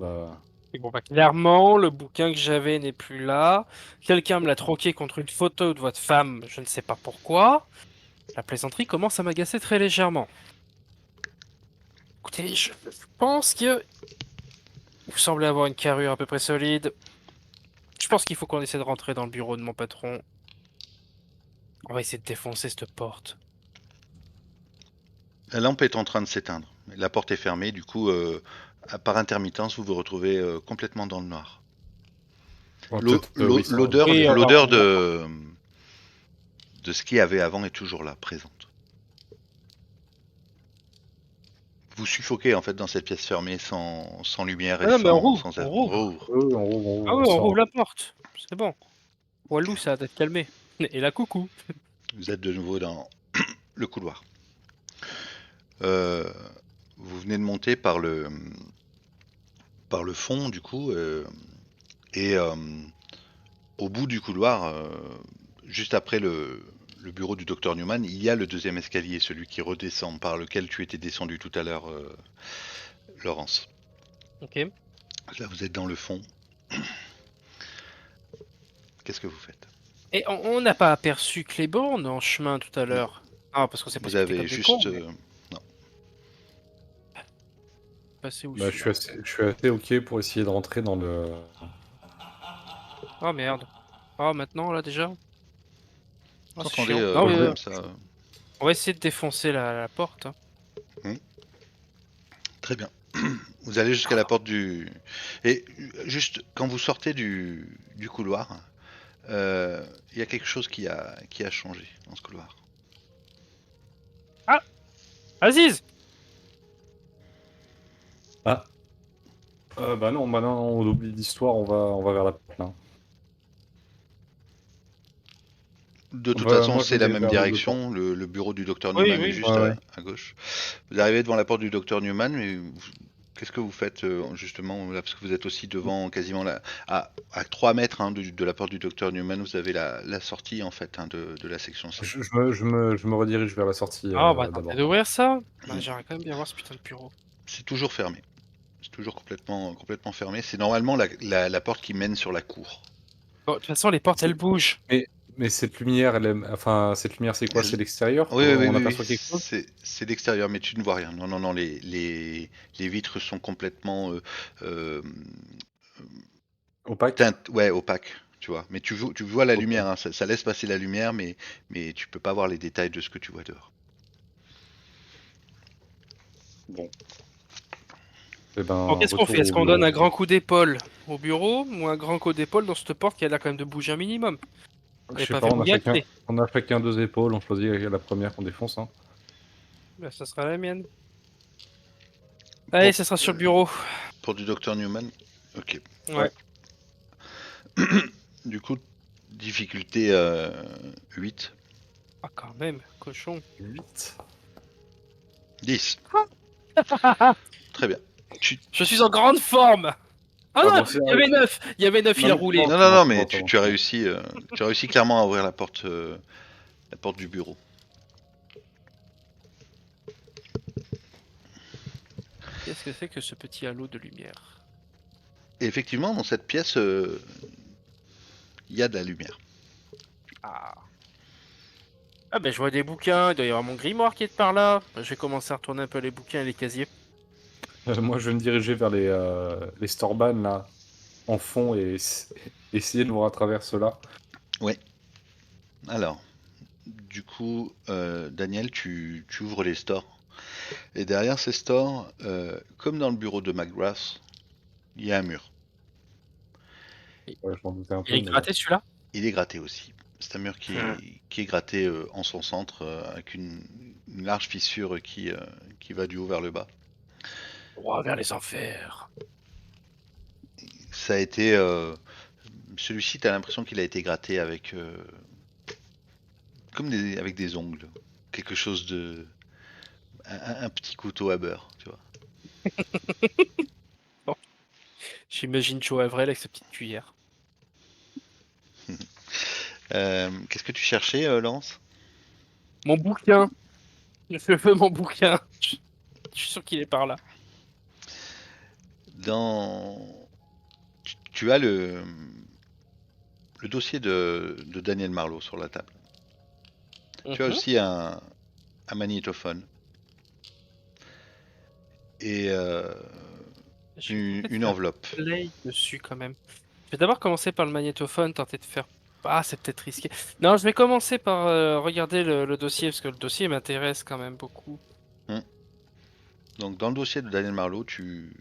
Bah, Et bon, bah, clairement, le bouquin que j'avais n'est plus là. Quelqu'un me l'a troqué contre une photo de votre femme, je ne sais pas pourquoi. La plaisanterie commence à m'agacer très légèrement. Écoutez, je pense que vous semblez avoir une carrure à peu près solide. Je pense qu'il faut qu'on essaie de rentrer dans le bureau de mon patron. On va essayer de défoncer cette porte. La lampe est en train de s'éteindre. La porte est fermée, du coup, par intermittence, vous vous retrouvez complètement dans le noir. ouais, peut-être, oui, ça. L'odeur, Oui, l'odeur de ce qu'il y avait avant est toujours là, présente. Vous suffoquez en fait dans cette pièce fermée, sans lumière Ah et non, mais on rouvre, sans on air. rouvre. Oui, oui, on rouvre, Ah on ouais, on sort. rouvre la porte. C'est bon. Walou, ça va être calmé. Et là, coucou. Vous êtes de nouveau dans le couloir. Euh, Vous venez de monter par le fond du coup, et au bout du couloir, juste après le bureau du docteur Newman, il y a le deuxième escalier, celui qui redescend, par lequel tu étais descendu tout à l'heure, Laurence. Ok. Là, vous êtes dans le fond. Qu'est-ce que vous faites? Et on n'a pas aperçu Cléborn en chemin tout à Non. l'heure. Ah, parce qu'on s'est Vous précipité avez comme des cons, juste... mais non. passé où Bah, celui-là? je suis assez ok pour essayer de rentrer dans le. Oh merde. Ah, maintenant, là, déjà? Oh, c'est Entendez chiant. Non, mais comme ça. on va essayer de défoncer la porte, hein. Hmm. Très bien. Vous allez jusqu'à la porte du... Et juste, quand vous sortez du couloir, il y a quelque chose qui a changé dans ce couloir. Ah! Aziz! Ah, bah non, maintenant on oublie l'histoire, on va vers la porte là. De toute Bah, façon, moi je c'est la vais même vers les deux portes. direction. Le bureau du docteur Oui, Newman est oui. juste Ouais, ouais. à gauche. Vous arrivez devant la porte du docteur Newman, mais qu'est-ce que vous faites justement là, parce que vous êtes aussi devant quasiment à 3 mètres hein, de la porte du docteur Newman, vous avez la sortie en fait hein, de la section C. Je me redirige vers la sortie Ah, on va tenter d'abord. d'ouvrir ça. Bah, j'aimerais quand même bien voir ce putain de bureau. C'est toujours fermé. C'est toujours complètement fermé. C'est normalement la porte qui mène sur la cour. Bon, de toute façon, les portes, elles bougent. Mais, mais cette lumière, enfin, cette lumière c'est quoi? Elle- C'est l'extérieur? Oui, oui, oui, On oui, oui, aperçoit quelque chose? c'est l'extérieur, mais tu ne vois rien. Non, non, non, les vitres sont complètement euh, Opaque? ouais, opaques, tu vois. Mais tu vois la Ok. lumière, hein, ça laisse passer la lumière, mais tu peux pas voir les détails de ce que tu vois dehors. Bon. Eh Bon, ben, qu'est-ce qu'on fait? retour Est-ce au qu'on donne bureau. un grand coup d'épaule au bureau ou un grand coup d'épaule dans cette porte qui a l'air quand même de bouger un minimum? Elle Je est sais pas pas, verrouillée à clé. on a chacun deux épaules, on choisit la première qu'on défonce, hein. Bah, ça sera la mienne. Allez, Pour, ça sera sur le bureau. pour du Dr Newman, ok. Ouais. Ouais. Du coup, difficulté 8. Ah, quand même, cochon. 8. 10. Très bien. Tu, Je suis en grande forme! Ah Ah non, bon, c'est... il y avait 9! Il y avait 9, Non, il a non, roulé. Non, non, non, c'est mais bon, c'est bon, tu as c'est bon. réussi, clairement à ouvrir la porte du bureau. Qu'est-ce que c'est que ce petit halo de lumière? Et effectivement, dans cette pièce, il y a de la lumière. Ah. Ah ben je vois des bouquins, il doit y avoir mon grimoire qui est par là. Je vais commencer à retourner un peu les bouquins et les casiers. Moi, je vais me diriger vers les Storban, là, en fond, et essayer de voir à travers cela. Ouais. Alors, du coup, Daniel, tu ouvres les stores. Et derrière ces stores, comme dans le bureau de McGrath, il y a un mur. Ouais, je m'en doutais un Il peu, est mais bon. gratté celui-là? Il est gratté aussi. C'est un mur Hmm. qui est gratté en son centre, avec une large fissure qui va du haut vers le bas. Droit vers les enfers. Ça a été. Celui-ci, t'as l'impression qu'il a été gratté avec. Avec des ongles. Quelque chose de. Un petit couteau à beurre, tu vois. Bon, j'imagine Joe Avril avec sa petite cuillère. Qu'est-ce que tu cherchais, Lance? Mon bouquin! Je veux mon bouquin! Je suis sûr qu'il est par là. Tu as le dossier de Daniel Marlowe sur la table. Tu as Mhm. aussi un magnétophone et Je vais une, peut-être une faire enveloppe. play dessus quand même. Je vais d'abord commencer par le magnétophone, tenter de faire. Ah, c'est peut-être risqué. Non, je vais commencer par regarder le dossier, parce que le dossier m'intéresse quand même beaucoup. Hmm. Donc dans le dossier de Daniel Marlowe, tu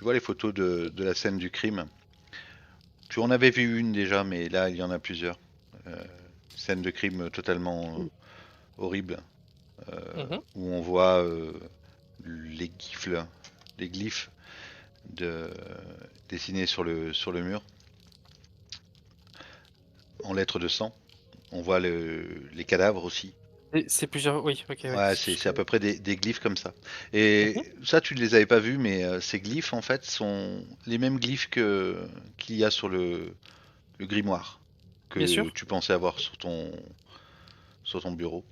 vois les photos de la scène du crime. Tu en avais vu une déjà, mais là il y en a plusieurs. Euh, Scène de crime totalement horrible, Mhm. où on voit les les glyphes de, dessinés sur le mur en lettres de sang. On voit les cadavres aussi. Et c'est plusieurs. Oui, ok, oui. Ouais, c'est à peu près des glyphes comme ça. Mhm. Et ça, tu ne les avais pas vus, mais ces glyphes, en fait, sont les mêmes glyphes qu'il y a sur le grimoire Bien que sûr. tu pensais avoir sur ton bureau.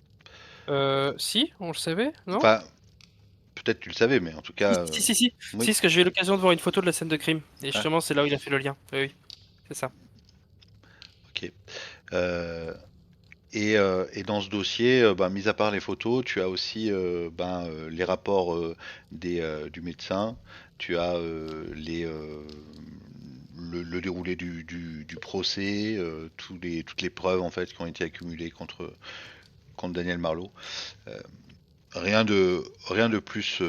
Si, on le savait, non? Enfin, peut-être tu le savais, mais en tout Si, cas, si, si, si. Si, oui. parce que j'ai eu l'occasion de voir une photo de la scène de crime. Et Ah, justement, c'est là où il a fait le lien. Oui, oui, c'est ça. ok. Euh, et dans ce dossier, ben, mis à part les photos, tu as aussi les rapports du médecin, tu as le déroulé du procès, toutes les preuves en fait qui ont été accumulées contre Daniel Marlowe. Euh, rien de plus,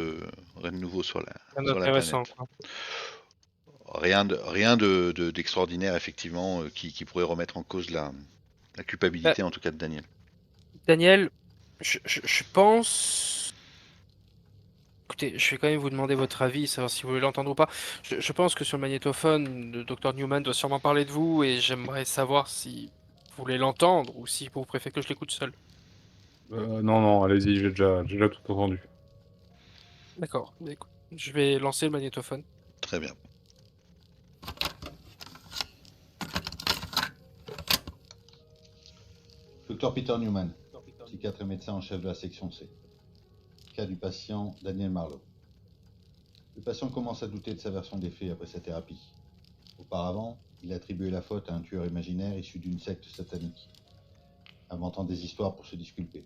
rien de nouveau sur la, Bien sur la intéressant, planète. quoi. D'extraordinaire effectivement qui pourrait remettre en cause la Bah, culpabilité en tout cas de Daniel. Daniel, je pense. Écoutez, je vais quand même vous demander votre avis, savoir si vous voulez l'entendre ou pas. Je pense que sur le magnétophone, le docteur Newman doit sûrement parler de vous et j'aimerais savoir si vous voulez l'entendre ou si vous préférez que je l'écoute seul. Non, non, allez-y, j'ai déjà tout entendu. D'accord, bah, écoute, je vais lancer le magnétophone. Très bien. Docteur Peter Newman, psychiatre et médecin en chef de la section C. Cas du patient Daniel Marlowe. Le patient commence à douter de sa version des faits après sa thérapie. Auparavant, il attribuait la faute à un tueur imaginaire issu d'une secte satanique, inventant des histoires pour se disculper.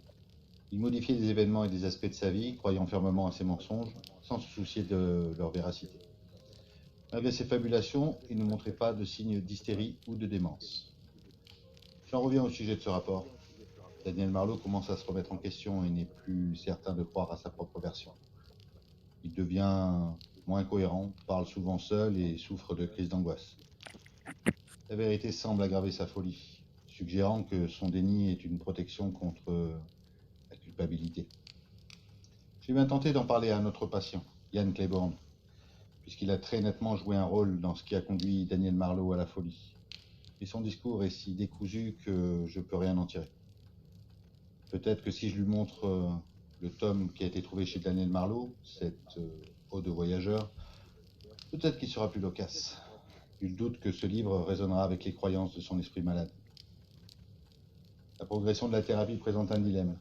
Il modifiait des événements et des aspects de sa vie, croyant fermement à ses mensonges, sans se soucier de leur véracité. Malgré ses fabulations, il ne montrait pas de signes d'hystérie ou de démence. J'en reviens au sujet de ce rapport. Daniel Marlowe commence à se remettre en question et n'est plus certain de croire à sa propre version. Il devient moins cohérent, parle souvent seul et souffre de crises d'angoisse. La vérité semble aggraver sa folie, suggérant que son déni est une protection contre la culpabilité. J'ai bien tenté d'en parler à notre patient, Yann Claiborne, puisqu'il a très nettement joué un rôle dans ce qui a conduit Daniel Marlowe à la folie. Mais son discours est si décousu que je peux rien en tirer. Peut-être que si je lui montre le tome qui a été trouvé chez Daniel Marlowe, cette ode de voyageur, peut-être qu'il sera plus loquace. Nul doute que ce livre résonnera avec les croyances de son esprit malade. La progression de la thérapie présente un dilemme.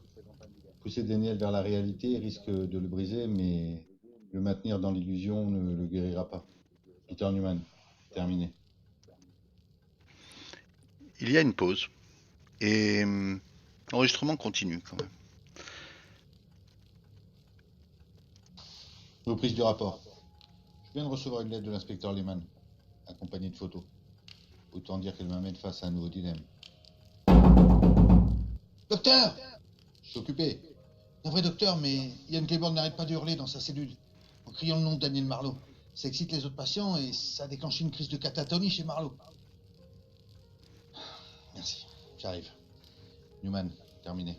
Pousser Daniel vers la réalité risque de le briser, mais le maintenir dans l'illusion ne le guérira pas. Peter Newman, terminé. Il y a une pause et l'enregistrement continue quand même. Reprise du rapport. Je viens de recevoir une lettre de l'inspecteur Lehman, accompagnée de photos. Autant dire qu'elle m'amène face à un nouveau dilemme. Docteur! Je suis occupé. Un vrai docteur, mais Yann Claiborne n'arrête pas de hurler dans sa cellule, en criant le nom de Daniel Marlowe. Ça excite les autres patients et ça a déclenché une crise de catatonie chez Marlowe. Merci, j'arrive. Newman, terminé.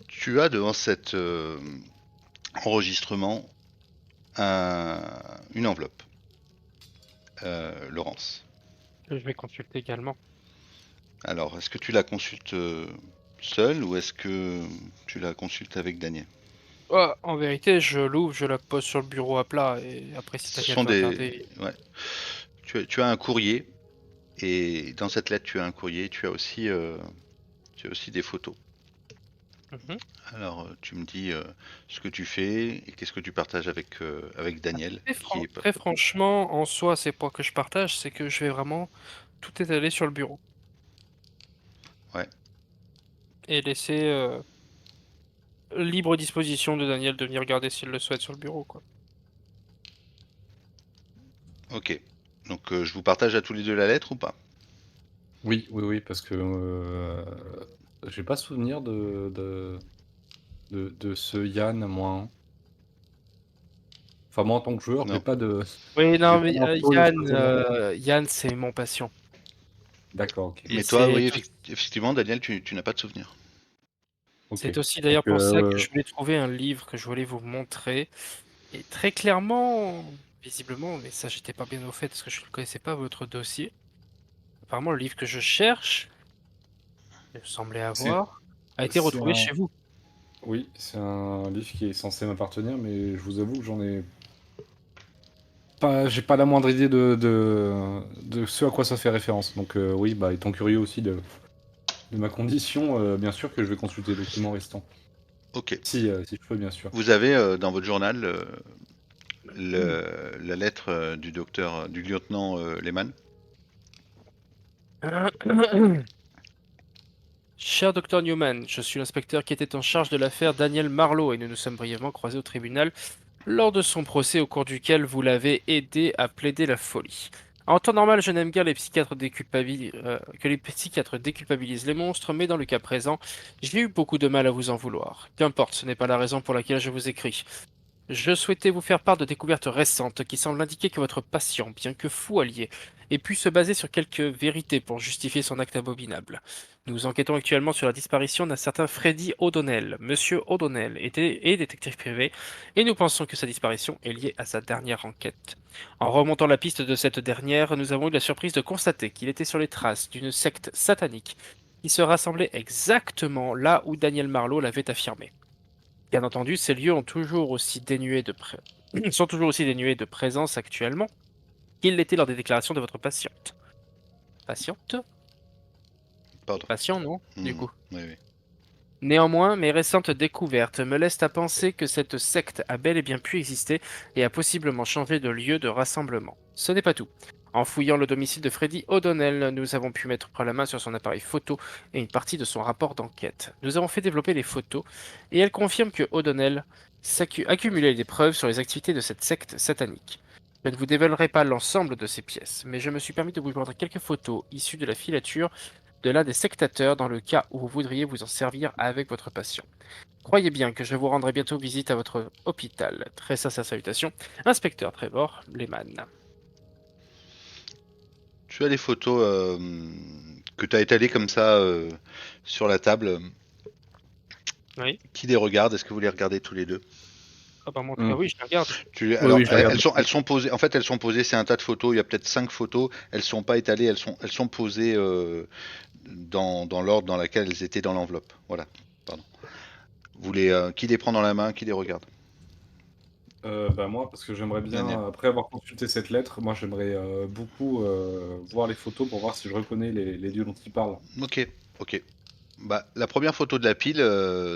Tu as devant cet enregistrement une enveloppe, Laurence. Je vais consulter également. Alors, est-ce que tu la consultes seule ou est-ce que tu la consultes avec Daniel? Oh, en vérité, je l'ouvre, je la pose sur le bureau à plat et après, si Ce Daniel sont veut des... regarder. Ouais. Tu as un courrier et dans cette lettre, tu as un courrier, tu as aussi des photos. Mhm. Alors, tu me dis ce que tu fais et qu'est-ce que tu partages avec Daniel, qui est pas... Très franchement, en soi, c'est pas que je partage, c'est que je vais vraiment tout étaler sur le bureau Ouais, et laisser libre disposition de Daniel de venir regarder s'il le souhaite sur le bureau, quoi. ok. Donc, je vous partage à tous les deux la lettre ou pas? Oui, oui, oui, parce que j'ai pas souvenir de ce Yann, moi, hein. Enfin, moi, en tant que joueur, Non. Oui, j'ai non, pas mais d'infos de ce côté-là. Yann, c'est mon patient. D'accord, OK. Et Mais toi, oui, c'est effectivement, Daniel, tu n'as pas de souvenir. OK. c'est aussi Donc d'ailleurs pour ça que je voulais trouver un livre que je voulais vous montrer. Et très clairement, visiblement, mais ça j'étais pas bien au fait parce que je ne connaissais pas votre dossier. Apparemment, le livre que je cherche, que je semblais c'est avoir, a été c'est retrouvé un chez vous. oui, c'est un livre qui est censé m'appartenir, mais je vous avoue que j'en ai pas j'ai pas la moindre idée de ce à quoi ça fait référence. Donc oui, bah, étant curieux aussi de ma condition, bien sûr que je vais consulter les documents restants. Ok. Si je peux, bien sûr. Vous avez dans votre journal la lettre du docteur, du lieutenant Lehman. Cher docteur Newman, je suis l'inspecteur qui était en charge de l'affaire Daniel Marlowe et nous nous sommes brièvement croisés au tribunal lors de son procès au cours duquel vous l'avez aidé à plaider la folie. En temps normal, je n'aime guère que les psychiatres déculpabilisent les monstres, mais dans le cas présent, j'ai eu beaucoup de mal à vous en vouloir. Qu'importe, ce n'est pas la raison pour laquelle je vous écris. Je souhaitais vous faire part de découvertes récentes qui semblent indiquer que votre patient, bien que fou allié, ait pu se baser sur quelques vérités pour justifier son acte abominable. Nous enquêtons actuellement sur la disparition d'un certain Freddy O'Donnell. Monsieur O'Donnell est détective privé et nous pensons que sa disparition est liée à sa dernière enquête. En remontant la piste de cette dernière, nous avons eu la surprise de constater qu'il était sur les traces d'une secte satanique qui se rassemblait exactement là où Daniel Marlowe l'avait affirmé. Bien entendu, ces lieux sont toujours aussi dénués de présence actuellement qu'ils l'étaient lors des déclarations de votre patiente. Patiente? Pardon. Patient, non? Du Hmm, coup. oui, oui. Néanmoins, mes récentes découvertes me laissent à penser que cette secte a bel et bien pu exister et a possiblement changé de lieu de rassemblement. Ce n'est pas tout. En fouillant le domicile de Freddy O'Donnell, nous avons pu mettre la main sur son appareil photo et une partie de son rapport d'enquête. Nous avons fait développer les photos et elles confirment que O'Donnell accumulait des preuves sur les activités de cette secte satanique. Je ne vous dévoilerai pas l'ensemble de ces pièces, mais je me suis permis de vous joindre quelques photos issues de la filature de l'un des sectateurs dans le cas où vous voudriez vous en servir avec votre patient. Croyez bien que je vous rendrai bientôt visite à votre hôpital. Très sincère salutation, Inspecteur Trevor Lehman. Tu as les photos que tu as étalées comme ça sur la table. Oui. Qui les regarde? Est-ce que vous les regardez tous les deux? Ah bah, en tout cas, Mmh. oui, je la regarde. Oui, Alors, oui, je les regarde elles aussi. sont posées. En fait, elles sont posées. C'est un tas de photos. Il y a peut-être 5 photos. Elles sont pas étalées. Elles sont posées dans l'ordre dans lequel elles étaient dans l'enveloppe. Voilà. Pardon. Qui les prend dans la main? Qui les regarde? Bah, moi, parce que j'aimerais Daniel. bien, après avoir consulté cette lettre, moi, j'aimerais, beaucoup, voir les photos pour voir si je reconnais les lieux dont il parle. Ok. Ok. Bah, la première photo de la pile,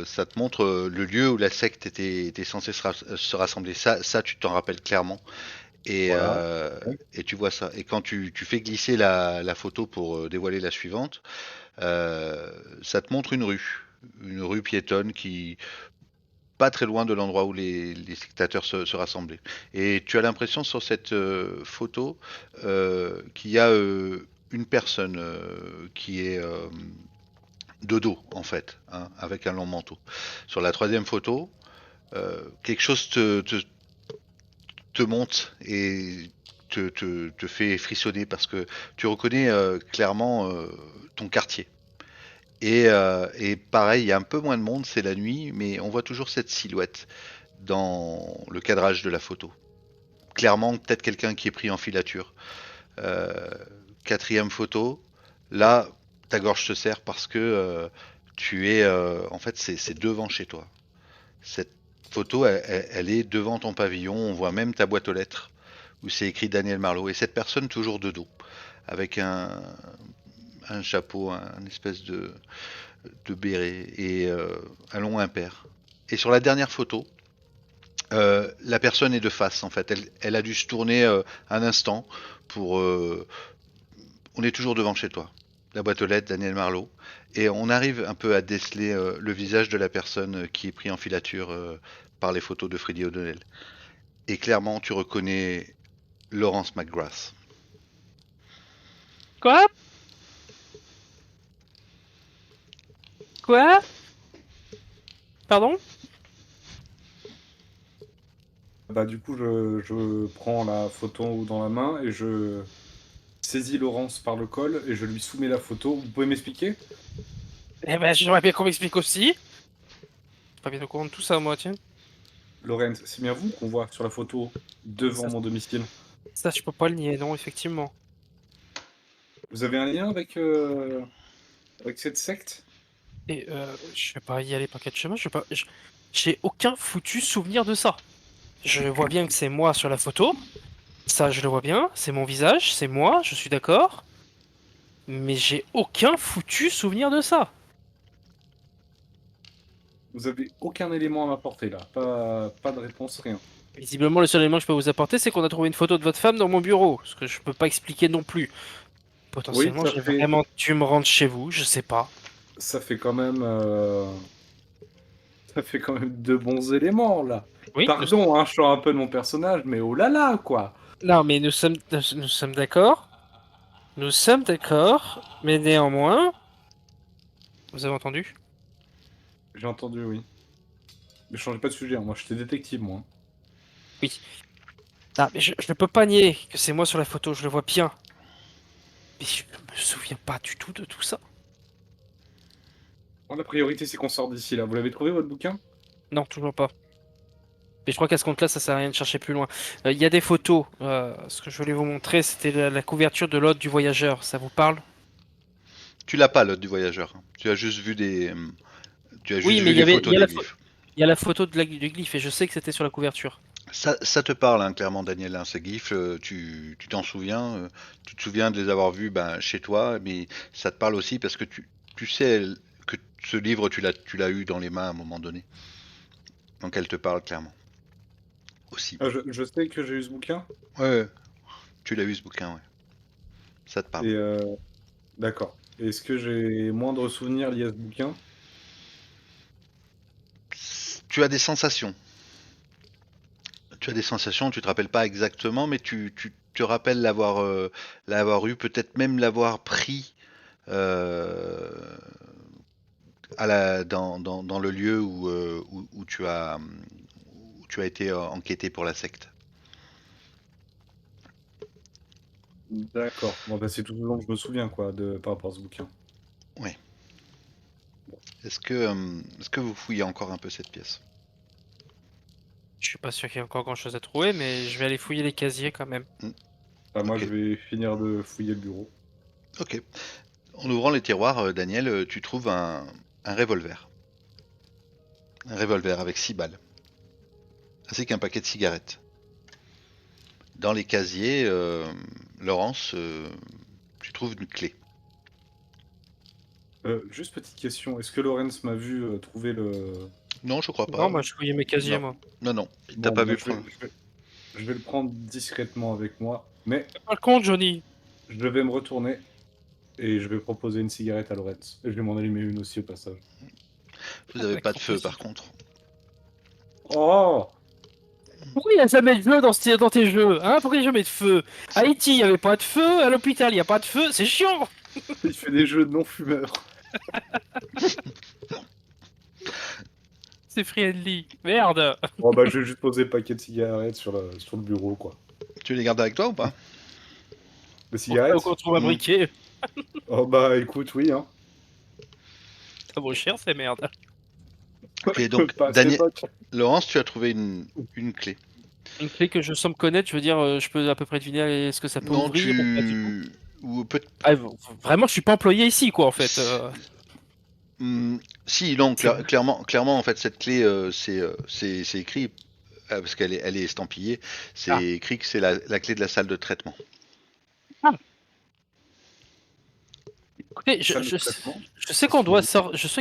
ça te montre le lieu où la secte était censée se rassembler. Ça, tu t'en rappelles clairement. Voilà. OK. Et tu vois ça. Et quand tu fais glisser la photo pour dévoiler la suivante, ça te montre une rue piétonne qui pas très loin de l'endroit où les spectateurs se rassemblaient. Et tu as l'impression sur cette photo qu'il y a une personne qui est de dos en fait, hein, avec un long manteau. Sur la troisième photo, quelque chose te monte et te fait frissonner parce que tu reconnais clairement ton quartier. Et pareil, il y a un peu moins de monde, c'est la nuit, mais on voit toujours cette silhouette dans le cadrage de la photo. Clairement, peut-être quelqu'un qui est pris en filature. Euh, Quatrième photo, là, ta gorge se serre parce que tu es, en fait, c'est devant chez toi. Cette photo, elle est devant ton pavillon. On voit même ta boîte aux lettres où c'est écrit Daniel Marlowe. Et cette personne toujours de dos, avec un chapeau, un espèce de béret et un long impair. Et sur la dernière photo, la personne est de face en fait. Elle a dû se tourner un instant pour. On est toujours devant chez toi. La boîte aux lettres, Daniel Marlowe. Et on arrive un peu à déceler le visage de la personne qui est pris en filature par les photos de Freddy O'Donnell. Et clairement, tu reconnais Lawrence McGrath. Quoi? Quoi? Pardon? Bah du coup, je prends la photo dans la main et je saisis Laurence par le col et je lui soumets la photo. Vous pouvez m'expliquer? Eh ben, j'aimerais bien qu'on m'explique aussi. Je suis pas bien au courant de tout ça, moi, tiens. Lorenz, c'est bien vous qu'on voit sur la photo devant Ça, mon domicile. ça, je peux pas le nier, non, effectivement. Vous avez un lien avec cette secte? Et je vais pas y aller par quatre chemins, j'ai aucun foutu souvenir de ça. Je vois bien que c'est moi sur la photo. Ça, je le vois bien. C'est mon visage, c'est moi, je suis d'accord. Mais j'ai aucun foutu souvenir de ça. Vous avez aucun élément à m'apporter là. Pas de réponse, rien. Visiblement, le seul élément que je peux vous apporter, c'est qu'on a trouvé une photo de votre femme dans mon bureau. Ce que je peux pas expliquer non plus. Oui, Potentiellement, j'ai vraiment dû me rendre chez vous, je sais pas. ça fait quand même, ça fait quand même de bons éléments là. Oui, Pardon, hein, je sors un peu de mon personnage, mais oh là là, quoi. non, mais nous sommes d'accord. Nous sommes d'accord. Mais néanmoins, vous avez entendu? J'ai entendu, oui. Mais changez pas de sujet, hein. Moi, j'étais détective, moi. Oui. Ah, mais je peux pas nier que c'est moi sur la photo, je le vois bien. Mais je me souviens pas du tout de tout ça. Bon, la priorité, c'est qu'on sort d'ici là. Vous l'avez trouvé, votre bouquin? Non, toujours pas. Mais je crois qu'à ce compte-là, ça sert à rien de chercher plus loin. Il y a des photos. Ce que je voulais vous montrer, c'était la couverture de l'Ode du Voyageur. Ça vous parle? Tu l'as pas, l'autre du voyageur. Tu as juste vu des. Tu as Oui, juste mais vu les photos des glyphes. il y a la photo du glyphe et je sais que c'était sur la couverture. Ça te parle, hein, clairement, Daniel, hein, ces glyphes, tu t'en souviens, tu te souviens de les avoir vus ben, chez toi, mais ça te parle aussi parce que tu sais que ce livre, tu l'as eu dans les mains à un moment donné. Donc elle te parle clairement. Aussi. Ah, je sais que j'ai eu ce bouquin. Ouais, tu l'as eu ce bouquin, ouais. Ça te parle. Et d'accord. Est-ce que j'ai moindre souvenir lié à ce bouquin? Tu as des sensations. Tu as des sensations, tu te rappelles pas exactement, mais tu te rappelles l'avoir eu, peut-être même l'avoir pris euh, dans le lieu où tu as été enquêté pour la secte. D'accord. Bon, bah, c'est tout le long que je me souviens, quoi, par rapport à ce bouquin. Oui. Est-ce que vous fouillez encore un peu cette pièce? Je suis pas sûr qu'il y ait encore grand-chose à trouver, mais je vais aller fouiller les casiers quand même. Bah, moi, Ok. je vais finir de fouiller le bureau. Ok. En ouvrant les tiroirs, Daniel, tu trouves un revolver. Un revolver avec 6 balles. Ainsi qu'un paquet de cigarettes. Dans les casiers, Laurence, tu trouves une clé. Juste petite question. Est-ce que Lorenz m'a vu trouver le... Non, je crois Non, pas. moi je fouillais mes casiers, Non. moi. Non, non, il t'a Bon, pas bah, vu prendre. je vais le prendre discrètement avec moi, mais Par contre, Johnny. je vais me retourner et je vais proposer une cigarette à Lorenz. Et je vais m'en allumer une aussi au passage. Vous avez Avec pas de grand feu plaisir. par contre. Oh! Pourquoi il n'y a jamais de feu dans tes jeux? Hein? Pourquoi il n'y a jamais de feu? À Haïti, il n'y avait pas de feu. À l'hôpital, il n'y a pas de feu. C'est chiant! Il fait des jeux de non-fumeurs. C'est friendly. Merde! Oh bah je vais juste poser le paquet de cigarettes sur le bureau, quoi. Tu les gardes avec toi ou pas? Les Au cigarettes? contre, on va briquer. Oh bah écoute, oui, hein. Ça vaut cher, ces merdes. Ok, donc Pas à cette époque. Laurence, tu as trouvé une clé. Une clé que je semble connaître, je veux dire, je peux à peu près deviner ce que ça peut Non, ouvrir ou pas du tout. ou peut Ah, vraiment, je suis pas employé ici, quoi, en fait. Si, non, C'est bon. clairement, en fait, cette clé, c'est écrit, parce elle est estampillée, c'est Ah. écrit que c'est la clé de la salle de traitement. Ah. Écoutez, Salle de traitement. je sais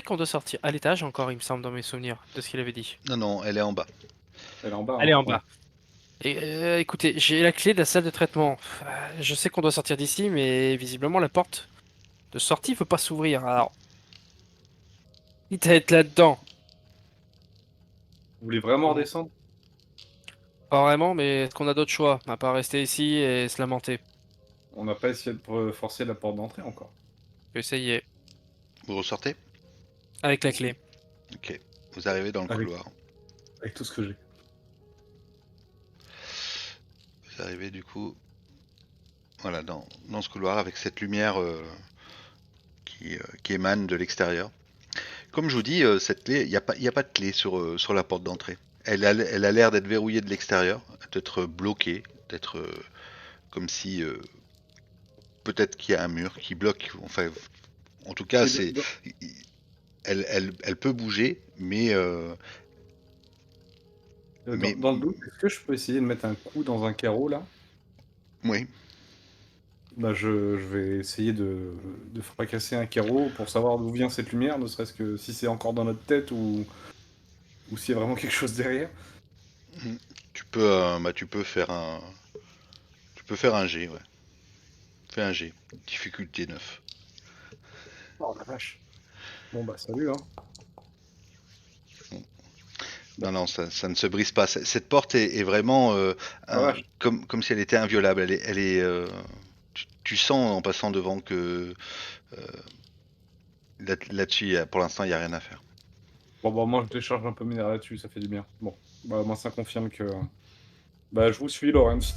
qu'on doit sortir à l'étage encore, il me semble, dans mes souvenirs, de ce qu'il avait dit. Non, elle est en bas. Elle est en bas, Elle est hein, en ouais. bas. Et écoutez, j'ai la clé de la salle de traitement. Je sais qu'on doit sortir d'ici, mais visiblement la porte de sortie veut pas s'ouvrir. Alors, quitte à être là-dedans, Vous voulez vraiment on- redescendre? pas vraiment, mais est-ce qu'on a d'autres choix, à part rester ici et se lamenter? On n'a pas essayé de forcer la porte d'entrée encore. Je vais essayer, Vous ressortez? avec la clé. Ok. Vous arrivez dans le Avec- couloir. Avec tout ce que j'ai. Vous arrivez du coup, voilà, dans ce couloir avec cette lumière qui émane de l'extérieur. Comme je vous dis, cette clé, il n'y a pas de clé sur la porte d'entrée. Elle a l'air d'être verrouillée de l'extérieur, d'être bloquée, d'être comme si peut-être qu'il y a un mur qui bloque. Enfin, en tout cas, Et elle peut bouger, mais dans le doute, est-ce que je peux essayer de mettre un coup dans un carreau là? oui. Bah je vais essayer de fracasser un carreau pour savoir d'où vient cette lumière, ne serait-ce que si c'est encore dans notre tête ou s'il y a vraiment quelque chose derrière. Tu peux faire un G, ouais. Fais un G. Difficulté 9. Oh la vache. Bon bah salut hein. Non, ça ne se brise pas. Cette porte est vraiment vache. comme si elle était inviolable. Tu sens en passant devant que là-dessus, pour l'instant, il n'y a rien à faire. Bon bah moi je décharge un peu mes nerfs là-dessus, ça fait du bien. Bon, bah moi ça confirme que... Bah je vous suis Lawrence.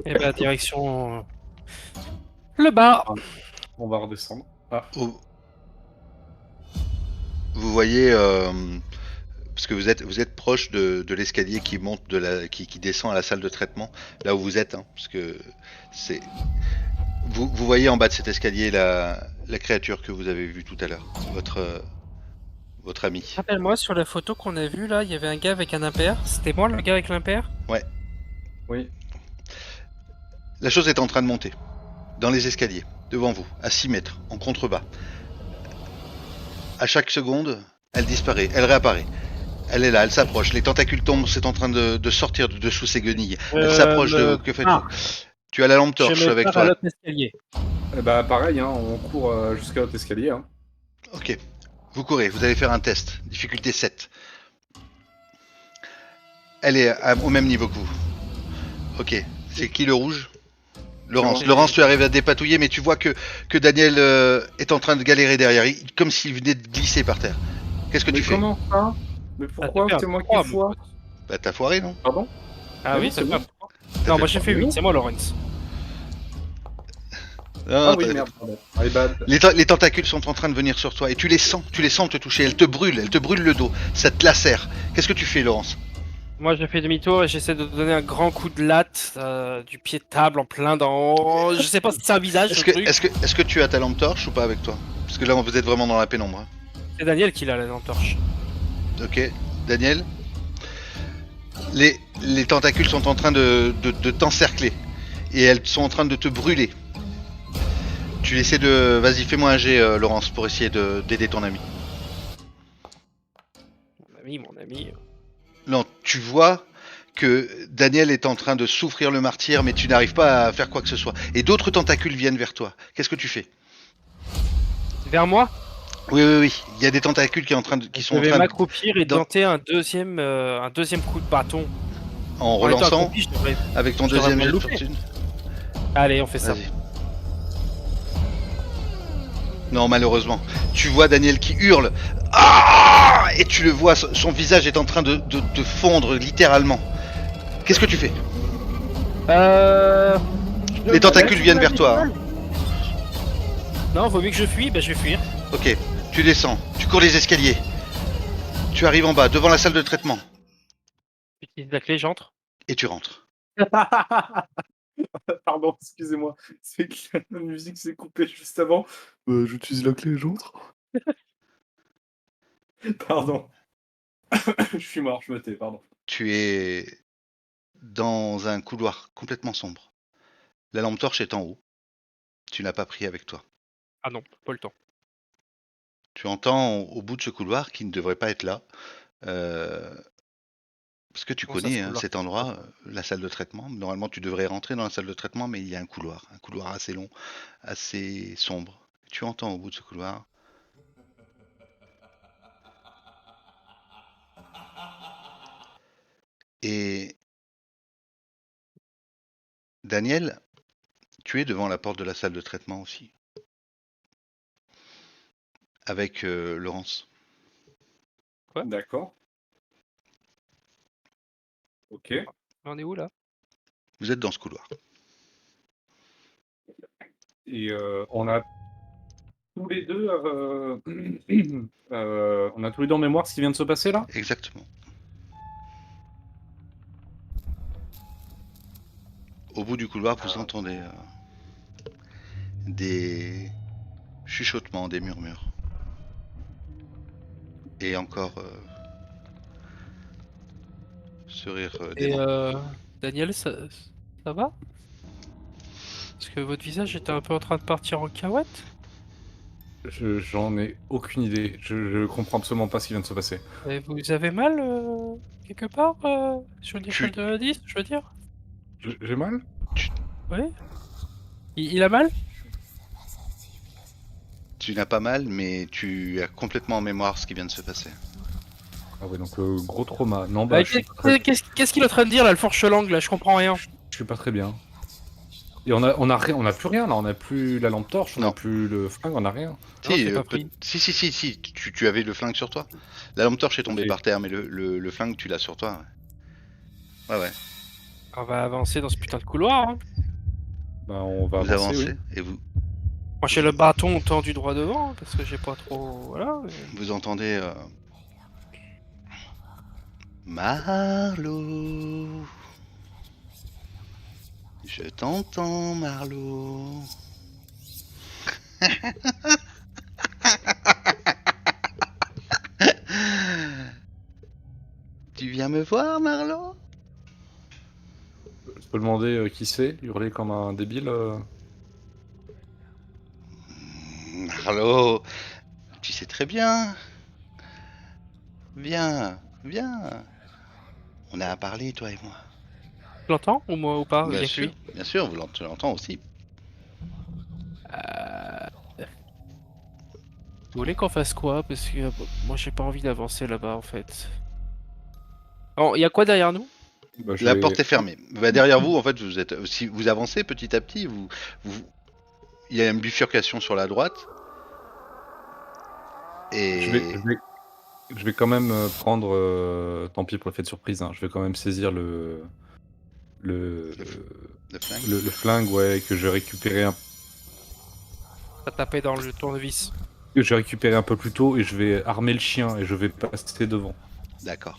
Et bah, direction le bar. On va redescendre. Ah, Oh. Vous voyez, parce que vous êtes proche de l'escalier qui monte qui descend à la salle de traitement, là où vous êtes, hein, parce que c'est. Vous voyez en bas de cet escalier la créature que vous avez vue tout à l'heure, votre ami. Rappelle-moi, sur la photo qu'on a vue là, il y avait un gars avec un impair. C'était moi le gars avec l'impair? oui. La chose est en train de monter, dans les escaliers, devant vous, à 6 mètres, en contrebas. À chaque seconde, elle disparaît, elle réapparaît. Elle est là, elle s'approche, les tentacules tombent, c'est en train de sortir de dessous ses guenilles. Elle s'approche de... Que faites-vous? Tu as la lampe torche Je me avec pars à toi. l'autre escalier. Eh bah pareil, hein, on court jusqu'à l'autre escalier. Hein. Ok. Vous courez, vous allez faire un test. Difficulté 7. Elle est au même niveau que vous. Ok. C'est qui le rouge? Laurence. C'est- Laurence, tu arrives à dépatouiller, mais tu vois que Daniel est en train de galérer derrière, comme s'il venait de glisser par terre. Qu'est-ce que Mais tu fais? comment ça? Mais pourquoi Ah, c'est moi trois, qui mon foire? pote. Bah t'as foiré, non? Pardon? Ah Mais oui, non, ça c'est fait bon. trois. Non, moi j'ai fait trois. 8, c'est moi Lawrence. Non, Ah oui, merde, pardon. My bad. Les tentacules sont en train de venir sur toi et tu les sens te toucher. Elles te brûlent le dos. Ça te lacère. Qu'est-ce que tu fais, Laurence? Moi je fais demi-tour et j'essaie de donner un grand coup de latte du pied de table en plein dans. Je sais pas si c'est un visage Est-ce le que, truc. est-ce que tu as ta lampe torche ou pas avec toi? Parce que là, vous êtes vraiment dans la pénombre. Hein. C'est Daniel qui l'a la lampe torche. Ok, Daniel? Les tentacules sont en train de t'encercler et elles sont en train de te brûler. Tu essaies de... Vas-y, fais-moi un jet, Laurence, pour essayer d'aider ton ami. Mon ami. Non, tu vois que Daniel est en train de souffrir le martyre, mais tu n'arrives pas à faire quoi que ce soit. Et d'autres tentacules viennent vers toi. Qu'est-ce que tu fais? Vers moi? Oui. Il y a des tentacules qui Je sont en vais train de... m'accroupir et dans- tenter un deuxième coup de bâton. En En étant relançant accroupi, je devrais- avec ton je devrais deuxième pas jet de le louper. fortune. Allez, on fait ça. Vas-y. Non, malheureusement. Tu vois Daniel qui hurle. Ah! Et tu le vois, son visage est en train de fondre littéralement. Qu'est-ce que tu fais? Les tentacules viennent vers toi. Hein. Non, vaut mieux que je fuis, bah je vais fuir. Ok, tu descends, tu cours les escaliers. Tu arrives en bas, devant la salle de traitement. J'utilise la clé, j'entre. Et tu rentres. Pardon, excusez-moi. C'est que la musique s'est coupée juste avant. J'utilise la clé, j'entre. Pardon. Je suis mort, je me tais, pardon. Tu es dans un couloir complètement sombre. La lampe torche est en haut. Tu l'as pas pris avec toi. Ah non, pas le temps. Tu entends au bout de ce couloir qui ne devrait pas être là. Parce que tu Comment ça, ce connais couloir cet qui se passe endroit, la salle de traitement. Normalement, tu devrais rentrer dans la salle de traitement, mais il y a un couloir assez long, assez sombre. Tu entends au bout de ce couloir. Et Daniel, tu es devant la porte de la salle de traitement aussi, avec Laurence. D'accord. Ok. On est où là? Vous êtes dans ce couloir. Et on a tous les deux, on a tous les deux en mémoire ce qui vient de se passer là. Exactement. Au bout du couloir, vous entendez des chuchotements, des murmures. Et encore ce rire Et dément. Daniel, ça va? Parce que votre visage était un peu en train de partir en cacahuète. J'en ai aucune idée. Je comprends absolument pas ce qui vient de se passer. Et vous avez mal quelque part sur une échelle Tu, de 10, je veux dire? J'ai mal? Oui? Il a mal? tu n'as pas mal, mais tu as complètement en mémoire ce qui vient de se passer. Ah ouais, donc gros trauma. Non, bah, je suis pas très, Qu'est-ce qu'il est en train de dire là, le fourche-langue là? Je comprends rien. je suis pas très bien. Et on a plus rien là. On a plus la lampe torche, on a Non. plus le flingue, on a rien. Non, je Si, l'ai pas pris. si, tu avais le flingue sur toi. La lampe torche est tombée Ok. par terre, mais le flingue, tu l'as sur toi. Ouais, ouais. On va avancer dans ce putain de couloir. Hein. Bah, on va Vous avancer, avancez oui. et vous, Moi j'ai le bâton tendu droit devant parce que j'ai pas trop. Voilà. vous entendez Marlo. Je t'entends, Marlo. Tu viens me voir, Marlo? Je peux demander qui c'est, hurler comme un débile. Marlo, tu sais très bien. Viens, viens. On a à parler, toi et moi. Tu l'entends ou moi ou pas? Il y a que lui. Bien sûr, tu l'entends aussi. Vous voulez qu'on fasse quoi? Parce que moi j'ai pas envie d'avancer là-bas en fait. Oh, il y a quoi derrière nous? Bah, je La vais- porte est fermée. Bah, derrière vous, en fait, vous êtes, si vous avancez petit à petit, il y a une bifurcation sur la droite. Je vais, Et je vais, je vais quand même prendre. Tant pis pour le fait de surprise, hein, je vais quand même saisir le, le flingue. le flingue, ouais, que j'ai récupéré T'as tapé dans le tournevis. un peu plus tôt et je vais armer le chien et je vais passer devant. D'accord.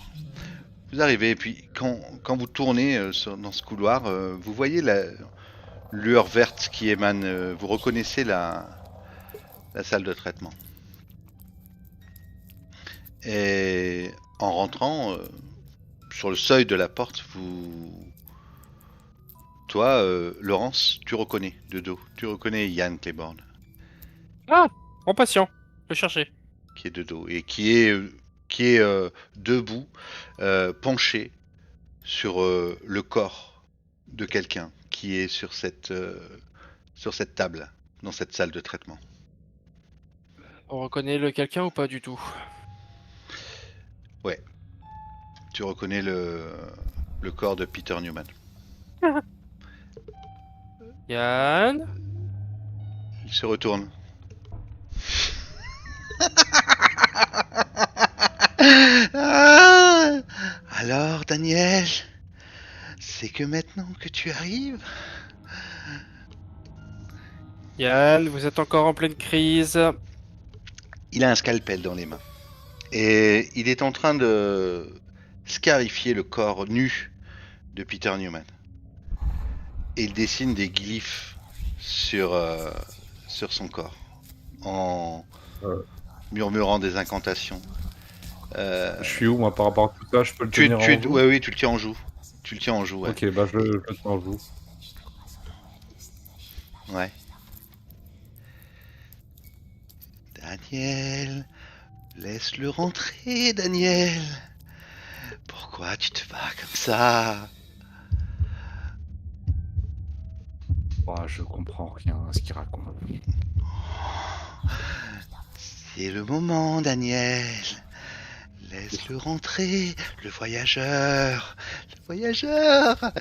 Vous arrivez, et puis quand vous tournez dans ce couloir, vous voyez la lueur verte qui émane. Vous reconnaissez la salle de traitement. Et en rentrant, sur le seuil de la porte, toi, Laurence, tu reconnais de dos. Tu reconnais Yann Claiborne, Ah! Mon patient. Le chercher. qui est de dos et qui est debout, penché sur le corps de quelqu'un qui est sur cette table, dans cette salle de traitement. On reconnaît le quelqu'un ou pas du tout? Ouais. Tu reconnais le corps de Peter Newman. Yann? Il se retourne. Ah, alors, Daniel, c'est que maintenant que tu arrives? Yann, vous êtes encore en pleine crise. Il a un scalpel dans les mains. Et il est en train de scarifier le corps nu de Peter Newman. Et il dessine des glyphes sur son corps, en murmurant des incantations. Je suis où, moi, par rapport à tout ça? Je peux le tenir en joue? Oui, tu le tiens en joue. Tu le tiens en joue, ouais. Ok, bah je le tiens en joue. Ouais. Daniel, laisse-le rentrer, Daniel. Pourquoi tu te bats comme ça? Je comprends rien à ce qu'il raconte. C'est le moment, Daniel. Laisse-le rentrer, le voyageur. Le voyageur.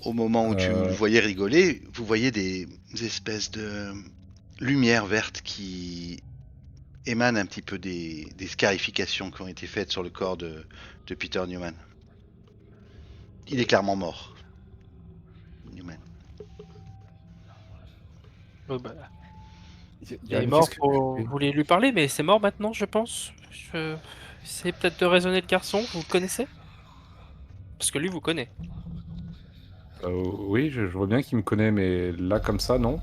Au moment où tu le voyais rigoler, vous voyez des espèces de lumières vertes qui émanent un petit peu des scarifications qui ont été faites sur le corps de Peter Newman. Il est clairement mort. Newman. Il est mort, vous voulez lui parler, mais c'est mort maintenant, je pense. C'est peut-être de raisonner le garçon, vous le connaissez? Parce que lui vous connaît. Oui, je vois bien qu'il me connaît, mais là, comme ça, non.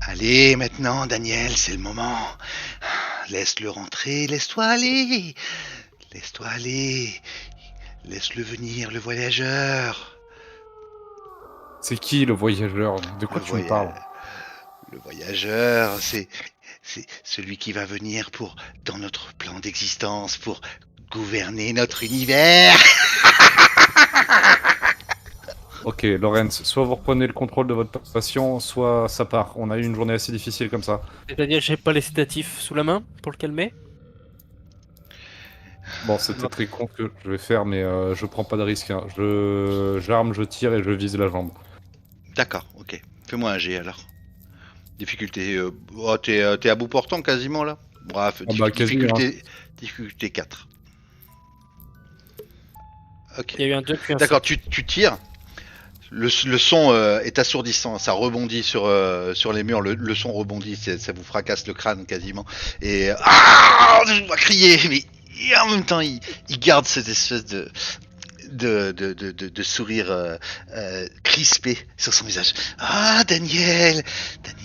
Allez, maintenant, Daniel, c'est le moment. Laisse-le rentrer, laisse-toi aller. Laisse-toi aller. Laisse-le venir, le voyageur. C'est qui, le voyageur? De quoi tu me parles? Le voyageur, c'est celui qui va venir dans notre plan d'existence, pour gouverner notre univers. Ok, Lorenz, soit vous reprenez le contrôle de votre patient, soit ça part. On a eu une journée assez difficile comme ça. C'est-à-dire, j'ai pas les sédatifs sous la main pour le calmer? Bon, c'était très con ce que je vais faire, mais je prends pas de risque. Hein. J'arme, je tire et je vise la jambe. D'accord, ok. Fais-moi un G alors. Difficulté... t'es à bout portant quasiment là. Bref, difficulté 4. Ok. Il y a eu un 2 puis un D'accord, 5. tu tires. Le son est assourdissant, ça rebondit sur les murs, le son rebondit, ça vous fracasse le crâne quasiment. Et je dois crier, mais en même temps, il garde cette espèce de sourire crispé sur son visage. Ah, Daniel,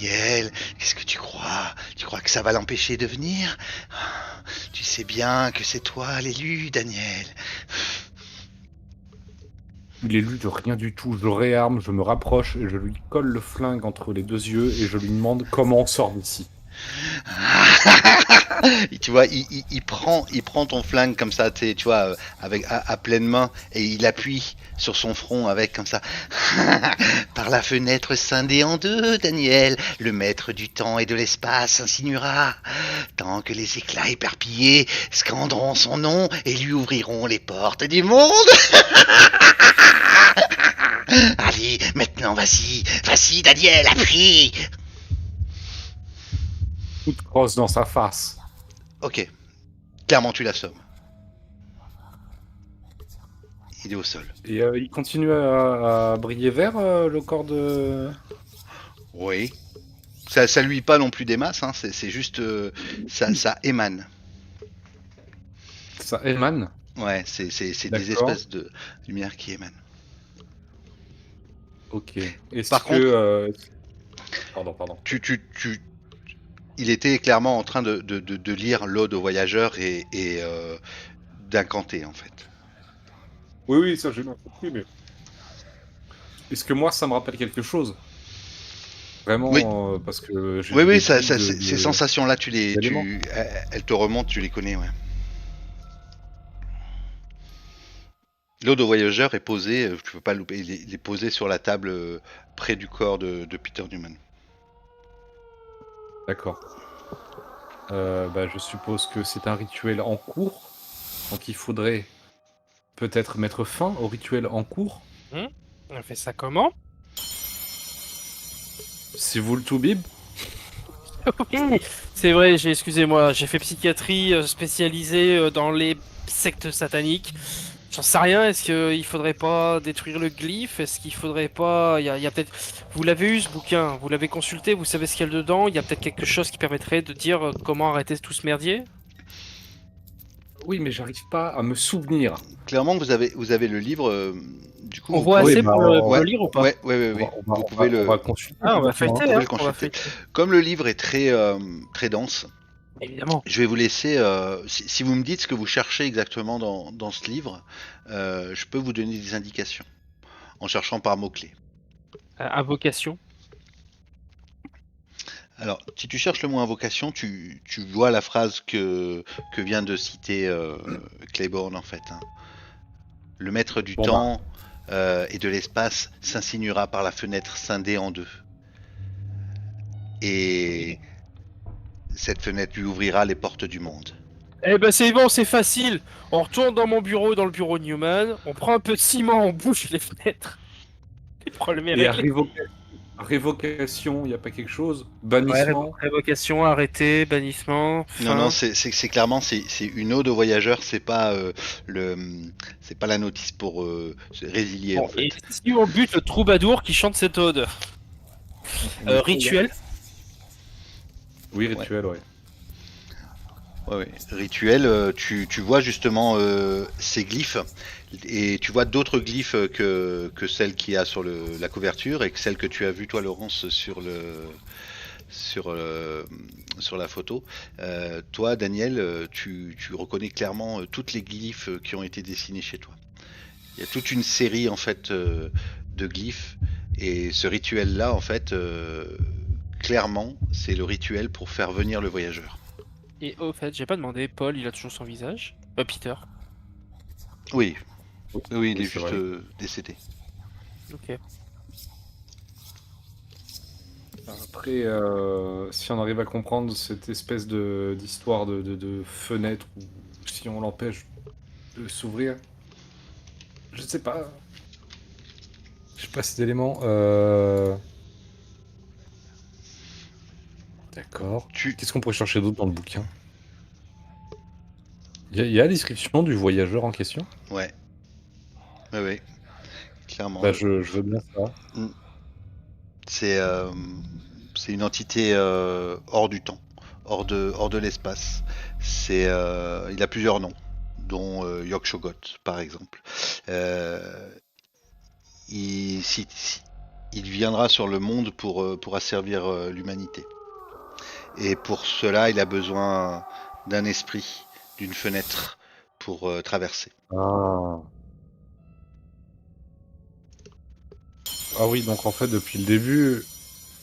qu'est-ce que tu crois? Tu crois que ça va l'empêcher de venir? Tu sais bien que c'est toi l'élu, Daniel. Il est lu de rien du tout. Je réarme, je me rapproche et je lui colle le flingue entre les deux yeux et je lui demande comment on sort d'ici. Et tu vois, il prend ton flingue comme ça, tu vois, avec à pleine main, et il appuie sur son front avec comme ça. Par la fenêtre scindée en deux, Daniel, le maître du temps et de l'espace insinuera, tant que les éclats éparpillés scanderont son nom et lui ouvriront les portes du monde. Allez, maintenant, vas-y, Daniel, appuie. Coup de crosse dans sa face. Ok, clairement tu l'assommes. Il est au sol. Et il continue à briller vert, le corps de... Oui. Ça lui pas non plus des masses, hein, c'est juste... ça émane. Ça émane? Ouais, c'est des espèces de lumière qui émanent. Ok. Est-ce Par que... Pardon. Il était clairement en train de lire l'Ode au voyageur et d'incanter, en fait. Oui, ça j'ai bien compris, mais... Est-ce que moi, ça me rappelle quelque chose? Vraiment, Oui. parce que... Oui, ces sensations-là, elles te remontent, tu les connais, ouais. L'Ode au voyageur est posé, tu peux pas le louper, il est posé sur la table près du corps de Peter Newman. D'accord. Je suppose que c'est un rituel en cours, donc il faudrait peut-être mettre fin au rituel en cours. On fait ça comment? Si vous le toubib. Oui, c'est vrai, excusez-moi, j'ai fait psychiatrie spécialisée dans les sectes sataniques. J'en sais rien, est-ce qu'il faudrait pas détruire le glyphe? Est-ce qu'il faudrait pas... Il y a peut-être... Vous l'avez eu ce bouquin, vous l'avez consulté, vous savez ce qu'il y a dedans, il y a peut-être quelque chose qui permettrait de dire comment arrêter tout ce merdier? Oui, mais j'arrive pas à me souvenir. Clairement, vous avez le livre, du coup... On voit assez pour ouais, le lire ou pas? Ouais. Vous pouvez le... On va consulter. Ah, on va feuilleter, hein, on va feuilleter. Comme le livre est très dense, évidemment. je vais vous laisser... si vous me dites ce que vous cherchez exactement dans ce livre, je peux vous donner des indications, en cherchant par mots-clés. Invocation. Alors, si tu cherches le mot invocation, tu vois la phrase que vient de citer Claiborne en fait, hein. Le maître du Bon, temps et de l'espace s'insinuera par la fenêtre scindée en deux. Et cette fenêtre lui ouvrira les portes du monde. Eh ben c'est bon, c'est facile. On retourne dans mon bureau, dans le bureau de Newman. On prend un peu de ciment, on bouche les fenêtres. Le problème est et à réglé. révocation, il n'y a pas quelque chose? Ouais, Bannissement? révocation, arrêté, bannissement, Non, fin. c'est clairement c'est une ode aux voyageurs, le c'est pas la notice pour se résilier en Bon, et fait. si on bute le troubadour qui chante cette ode? Rituel. Oui, Ouais. rituel, ouais. Ouais. Rituel, tu vois justement ces glyphes et tu vois d'autres glyphes que celles qu'il y a sur la couverture et que celles que tu as vues toi Laurence sur, euh, sur la photo. Toi Daniel, tu reconnais clairement toutes les glyphes qui ont été dessinés chez toi. Il y a toute une série en fait de glyphes et ce rituel là en fait clairement c'est le rituel pour faire venir le voyageur. Et au fait, j'ai pas demandé, Paul, il a toujours son visage? Peter. Oui, oui, il Oui, est c'est juste vrai. décédé. Ok. Après, si on arrive à comprendre cette espèce d'histoire de fenêtre, ou si on l'empêche de s'ouvrir, je sais pas. Je sais pas cet élément. D'accord. Tu, Qu'est-ce qu'on pourrait chercher d'autre dans le bouquin? Il y a la description du voyageur en question? ouais, ouais, ouais, clairement. Bah, je veux bien ça. Mm. C'est c'est une entité hors du temps, hors de l'espace. Il a plusieurs noms, dont Yog-Sothoth par exemple. Euh, il viendra sur le monde pour asservir l'humanité. Et pour cela, il a besoin d'un esprit, d'une fenêtre pour traverser. Ah. Ah oui, donc en fait, depuis le début,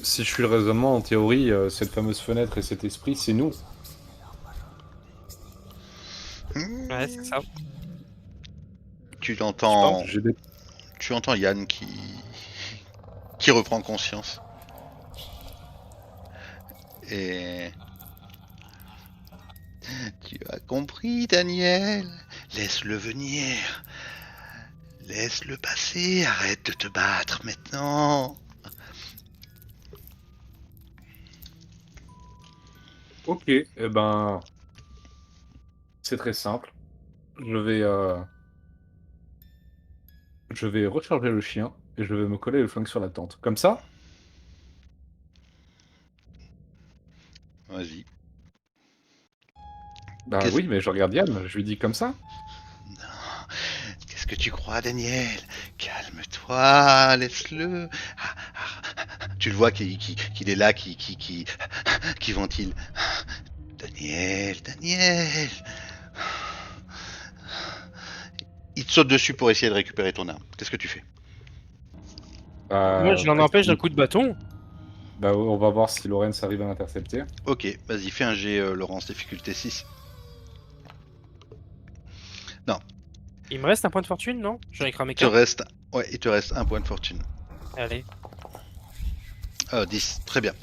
si je suis le raisonnement, en théorie, cette fameuse fenêtre et cet esprit, c'est nous. Ouais, c'est ça. Tu Je pense. l'entends, tu entends Yann qui reprend conscience. Et tu as compris, Daniel. Laisse-le venir. Laisse-le passer. Arrête de te battre maintenant. Ok, eh ben, c'est très simple. Je vais, euh, je vais recharger le chien et je vais me coller le flingue sur la tente. Comme ça? Vas-y. Bah Qu'est-ce oui, mais je regarde Yann, je lui dis comme ça. qu'est-ce que tu crois, Daniel? Calme-toi. Laisse-le. Tu le vois qu'il est là, qui ventile. Daniel, Daniel. Il te saute dessus pour essayer de récupérer ton arme. Qu'est-ce que tu fais? Moi, je l'en empêche d'un coup de bâton. Bah on va voir si Lorenz arrive à l'intercepter. Ok, vas-y, fais un jet, Laurence, difficulté 6. Non, Il me reste un point de fortune, non? J'en ai cramé il te qu'un. reste, ouais, il te reste un point de fortune. Allez. 10, très bien.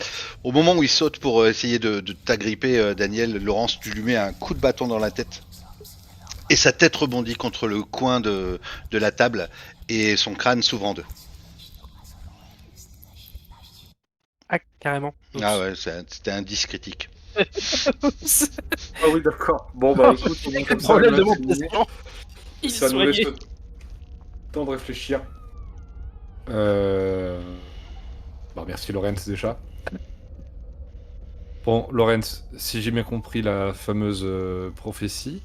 Au moment où il saute pour essayer de t'agripper, Daniel, Laurence, tu lui mets un coup de bâton dans la tête. Et sa tête rebondit contre le coin de la table et son crâne s'ouvre en deux. Ah, carrément. Oups. Ah ouais, c'était un 10 critique. Ah oui, d'accord. Bon bah écoute, au moins Le comme ça, problème de là, mon c'est miné. patient. Il Ça est nous laisse soigné. le temps de réfléchir. Bah merci Lorenz déjà. Bon, Lorenz, si j'ai bien compris la fameuse prophétie,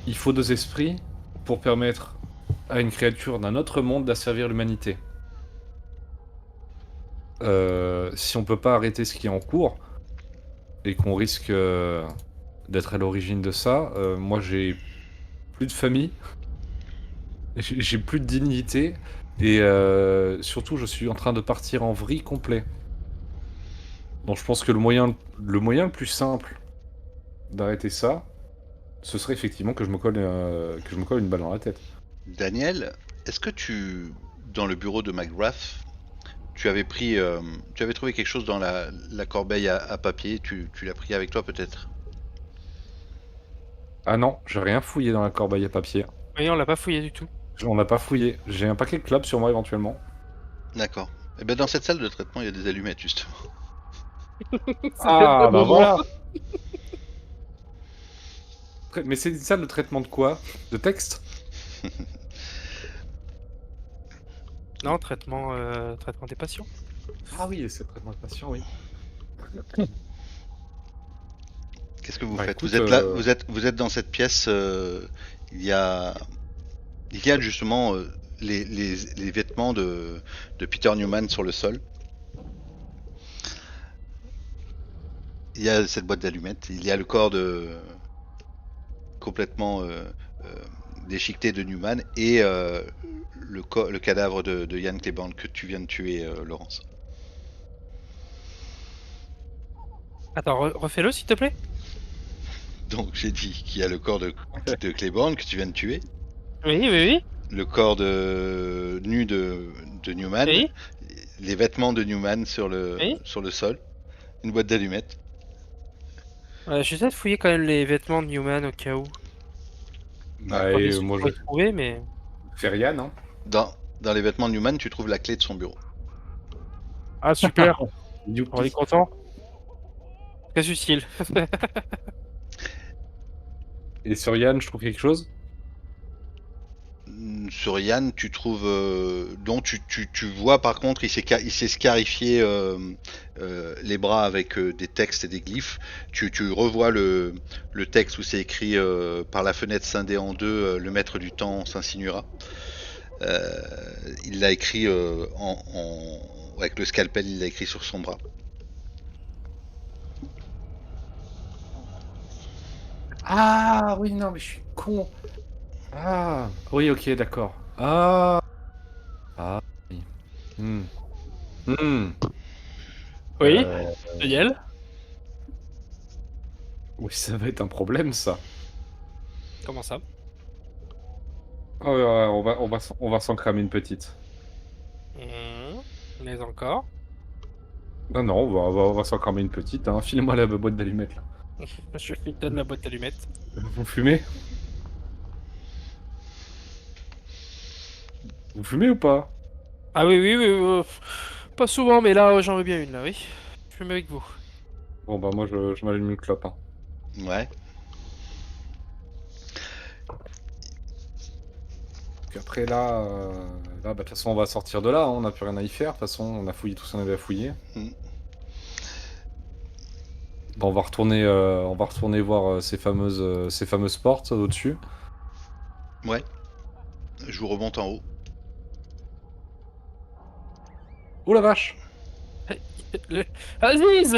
il faut deux esprits pour permettre à une créature d'un autre monde d'asservir l'humanité. Si on peut pas arrêter ce qui est en cours, et qu'on risque d'être à l'origine de ça, moi j'ai plus de famille, j'ai plus de dignité, et surtout je suis en train de partir en vrille complet. Donc je pense que le moyen le plus simple d'arrêter ça, ce serait effectivement que je me colle une balle dans la tête. Daniel, est-ce que dans le bureau de McGrath, tu avais tu avais trouvé quelque chose dans la corbeille à papier, tu l'as pris avec toi peut-être? Ah non, j'ai rien fouillé dans la corbeille à papier. Oui, on l'a pas fouillé du tout. On n'a pas fouillé. J'ai un paquet de clopes sur moi éventuellement. D'accord. Eh ben dans cette salle de traitement, il y a des allumettes justement. C'est peut-être Ah le bah moment. voilà. Mais c'est ça le traitement de quoi? De texte? Non, traitement des patients. Ah oui, c'est le traitement de patient, oui. Qu'est-ce que vous Bah faites? Vous écoute, êtes là, vous êtes dans cette pièce. Il y a, il y a justement les vêtements de Peter Newman sur le sol. Il y a cette boîte d'allumettes. Il y a le corps complètement euh, déchiqueté de Newman et le cadavre de Yann Cleburne que tu viens de tuer, Laurence. Attends, refais-le s'il te plaît. Donc j'ai dit qu'il y a le corps de Cleburne que tu viens de tuer, Oui, oui, oui. le corps nu de Newman, Oui, les vêtements de Newman oui. sur le sol, une boîte d'allumettes. Je vais peut-être fouiller quand même les vêtements de Newman au cas où. Ouais. bah, Premier celui moi qu'on je va trouver, mais. fais rien, hein. Dans les vêtements de Newman, tu trouves la clé de son bureau. Ah, super. On est Youpi. content. Très utile. Et sur Yann, je trouve quelque chose? Sur Yann, tu trouves. Non, tu vois par contre, il s'est scarifié les bras avec des textes et des glyphes. Tu revois le texte où c'est écrit par la fenêtre scindée en deux, le maître du temps s'insinuera. Euh, il l'a écrit avec le scalpel, il l'a écrit sur son bras. Ah oui, non, mais je suis con. Ah oui, ok, d'accord. Ah, ah oui. Hmm. Hmm. Oui, Euh, Daniel. oui, ça va être un problème, ça. Comment ça? Ah ouais, ouais, on va s'en cramer une petite. Mais encore. Non, non, on va s'en cramer une petite, hein. Filez-moi la boîte d'allumettes, là. Je lui donne la boîte d'allumettes. Vous fumez? Vous fumez ou pas? Ah oui, oui, oui. Pas souvent, mais là, j'en veux bien une, là, oui. Je fume avec vous. Bon, bah, moi, je m'allume une clope, hein. Ouais. Puis après, là, bah, de toute façon, on va sortir de là, hein. On n'a plus rien à y faire. De toute façon, on a fouillé tout ce qu'on avait à fouiller. Mm. Bon, on va retourner voir ces fameuses portes au-dessus. Ouais. Je vous remonte en haut. Oh la vache! Le- Aziz!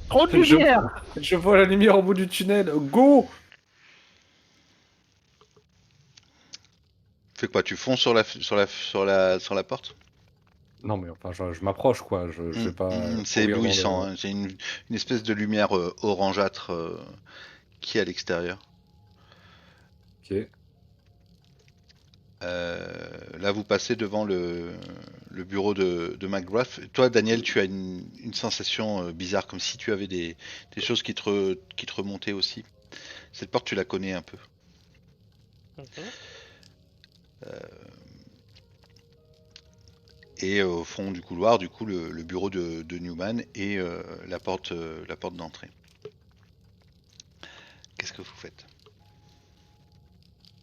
Trop de Je, lumière! je vois la lumière au bout du tunnel. Go! Fais quoi? Tu fonces sur la porte? Non, mais enfin, je m'approche, quoi. Je vais pas C'est courir dans éblouissant, le. hein. C'est une espèce de lumière orangeâtre qui est à l'extérieur. Ok. Là, vous passez devant le bureau de McGrath. Toi, Daniel, tu as une sensation bizarre, comme si tu avais des choses qui te remontaient aussi. Cette porte, tu la connais un peu. Mhm. Et au fond du couloir, du coup, le bureau de Newman et la porte d'entrée. Qu'est-ce que vous faites?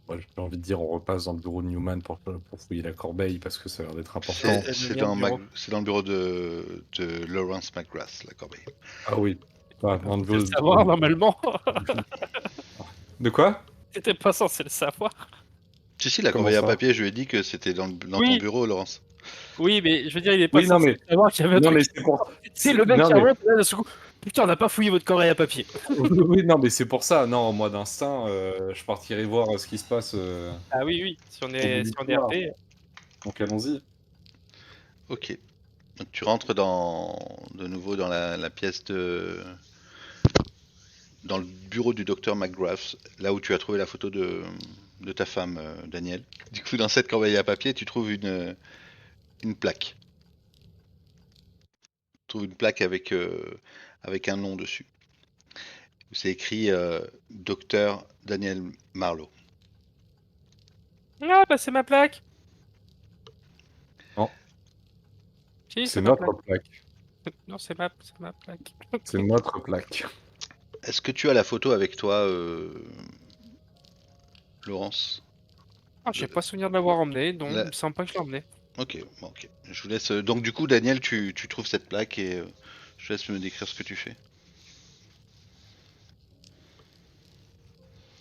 Ouais, j'ai envie de dire, on repasse dans le bureau de Newman pour fouiller la corbeille parce que ça a l'air d'être important. C'est le mien, le bureau. C'est dans le bureau de Lawrence McGrath, la corbeille. Ah oui. Ah, dans le C'est le bureau- savoir, normalement. De quoi? T'étais pas censé le savoir. Si, la Comment corbeille à ça? papier, je lui ai dit que c'était dans ton Oui, bureau, Laurence. oui, mais je veux dire, il est pas Oui, non, censé mais. savoir qu'il y avait un Non, mais truc. c'est pour. C'est le mec Non, qui mais. remonte, et là, d'un seul coup, putain, on n'a pas fouillé votre corbeille à papier. Oui, non, mais c'est pour ça. Non, moi, d'instinct, je partirai voir ce qui se passe Ah oui, oui, si on au bout est, du si on est couloir. RP. Donc, allons-y. Ok. Donc tu rentres de nouveau dans la pièce dans le bureau du docteur McGrath, là où tu as trouvé la photo de ta femme, Daniel. Du coup, dans cette corbeille à papier, tu trouves une plaque. Tu trouves une plaque avec un nom dessus. C'est écrit docteur Daniel Marlowe. Ah, bah c'est ma plaque. Non, Si, c'est c'est ma plaque. notre plaque. Non, c'est ma plaque. C'est notre plaque. Est-ce que tu as la photo avec toi, Laurence? Ah, j'ai pas souvenir de l'avoir emmené, donc La- il me semble pas que je l'ai emmené. Ok, bon, ok. Je vous laisse. Donc du coup, Daniel, tu trouves cette plaque et je laisse me décrire ce que tu fais.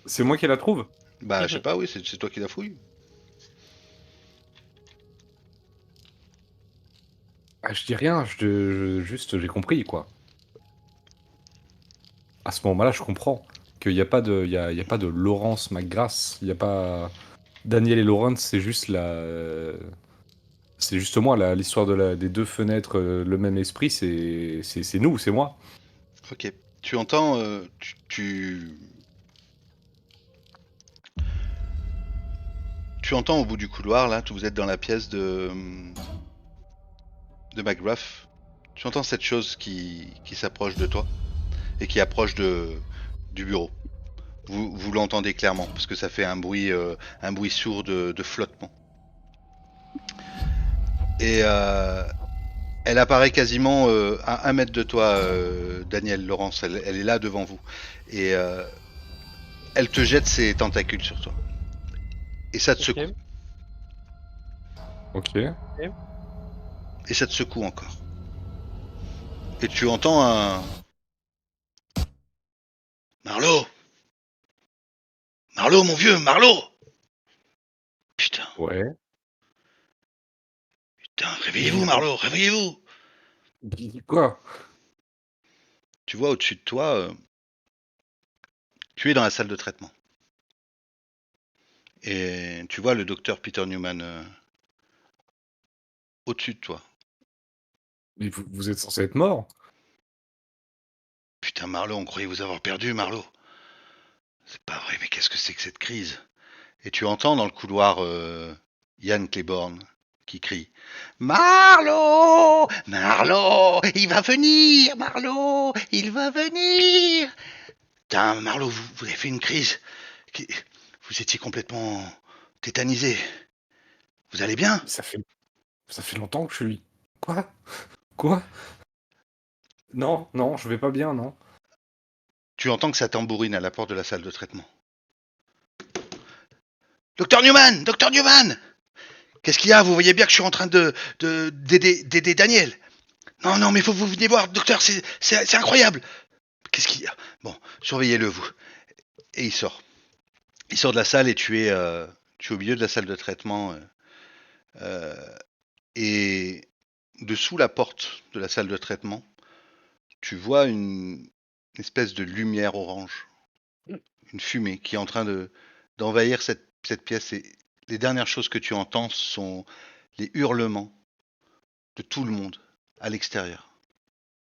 C'est moi qui la trouve? Bah, je sais pas, oui, c'est toi qui la fouille. Ah, je dis rien, juste j'ai compris, quoi. À ce moment-là, je comprends qu'il n'y a pas de, il y a pas de Laurence McGrath, il n'y a pas Daniel et Laurence, c'est juste c'est juste moi, l'histoire des deux fenêtres, le même esprit, c'est nous, c'est moi. Ok. Tu entends, tu entends au bout du couloir, là, vous êtes dans la pièce de McGrath. Tu entends cette chose qui s'approche de toi et qui approche du bureau. Vous l'entendez clairement parce que ça fait un bruit sourd de flottement. Et elle apparaît quasiment à 1 mètre de toi, Daniel, Laurence. Elle est là devant vous. Et elle te jette ses tentacules sur toi. Et ça te Ok. secoue. Ok. Et ça te secoue encore. Et tu entends un... Marlowe! Marlowe, mon vieux, Marlowe! Putain, Ouais. putain, réveillez-vous, Marlowe, réveillez-vous! Quoi? Tu vois au-dessus de toi, tu es dans la salle de traitement. Et tu vois le docteur Peter Newman au-dessus de toi. Mais vous êtes censé être mort? Putain, Marlowe, on croyait vous avoir perdu, Marlowe. C'est pas vrai, mais qu'est-ce que c'est que cette crise? Et tu entends dans le couloir Yann Claiborne qui crie Marlowe! Marlowe! Il va venir! Marlowe! Il va venir! Putain, Marlowe, vous avez fait une crise. Vous étiez complètement tétanisé. Vous allez bien? Ça fait longtemps que je suis. Quoi? Quoi? Non, non, je vais pas bien, non. Tu entends que ça tambourine à la porte de la salle de traitement. Docteur Newman! Docteur Newman! Qu'est-ce qu'il y a? Vous voyez bien que je suis en train d'aider Daniel. Non, non, mais faut que vous veniez voir, docteur, c'est incroyable. Qu'est-ce qu'il y a? Bon, surveillez-le, vous. Et il sort. Il sort de la salle et tu es au milieu de la salle de traitement. Et dessous la porte de la salle de traitement, tu vois une espèce de lumière orange, une fumée qui est en train d'envahir cette pièce. Et les dernières choses que tu entends sont les hurlements de tout le monde à l'extérieur.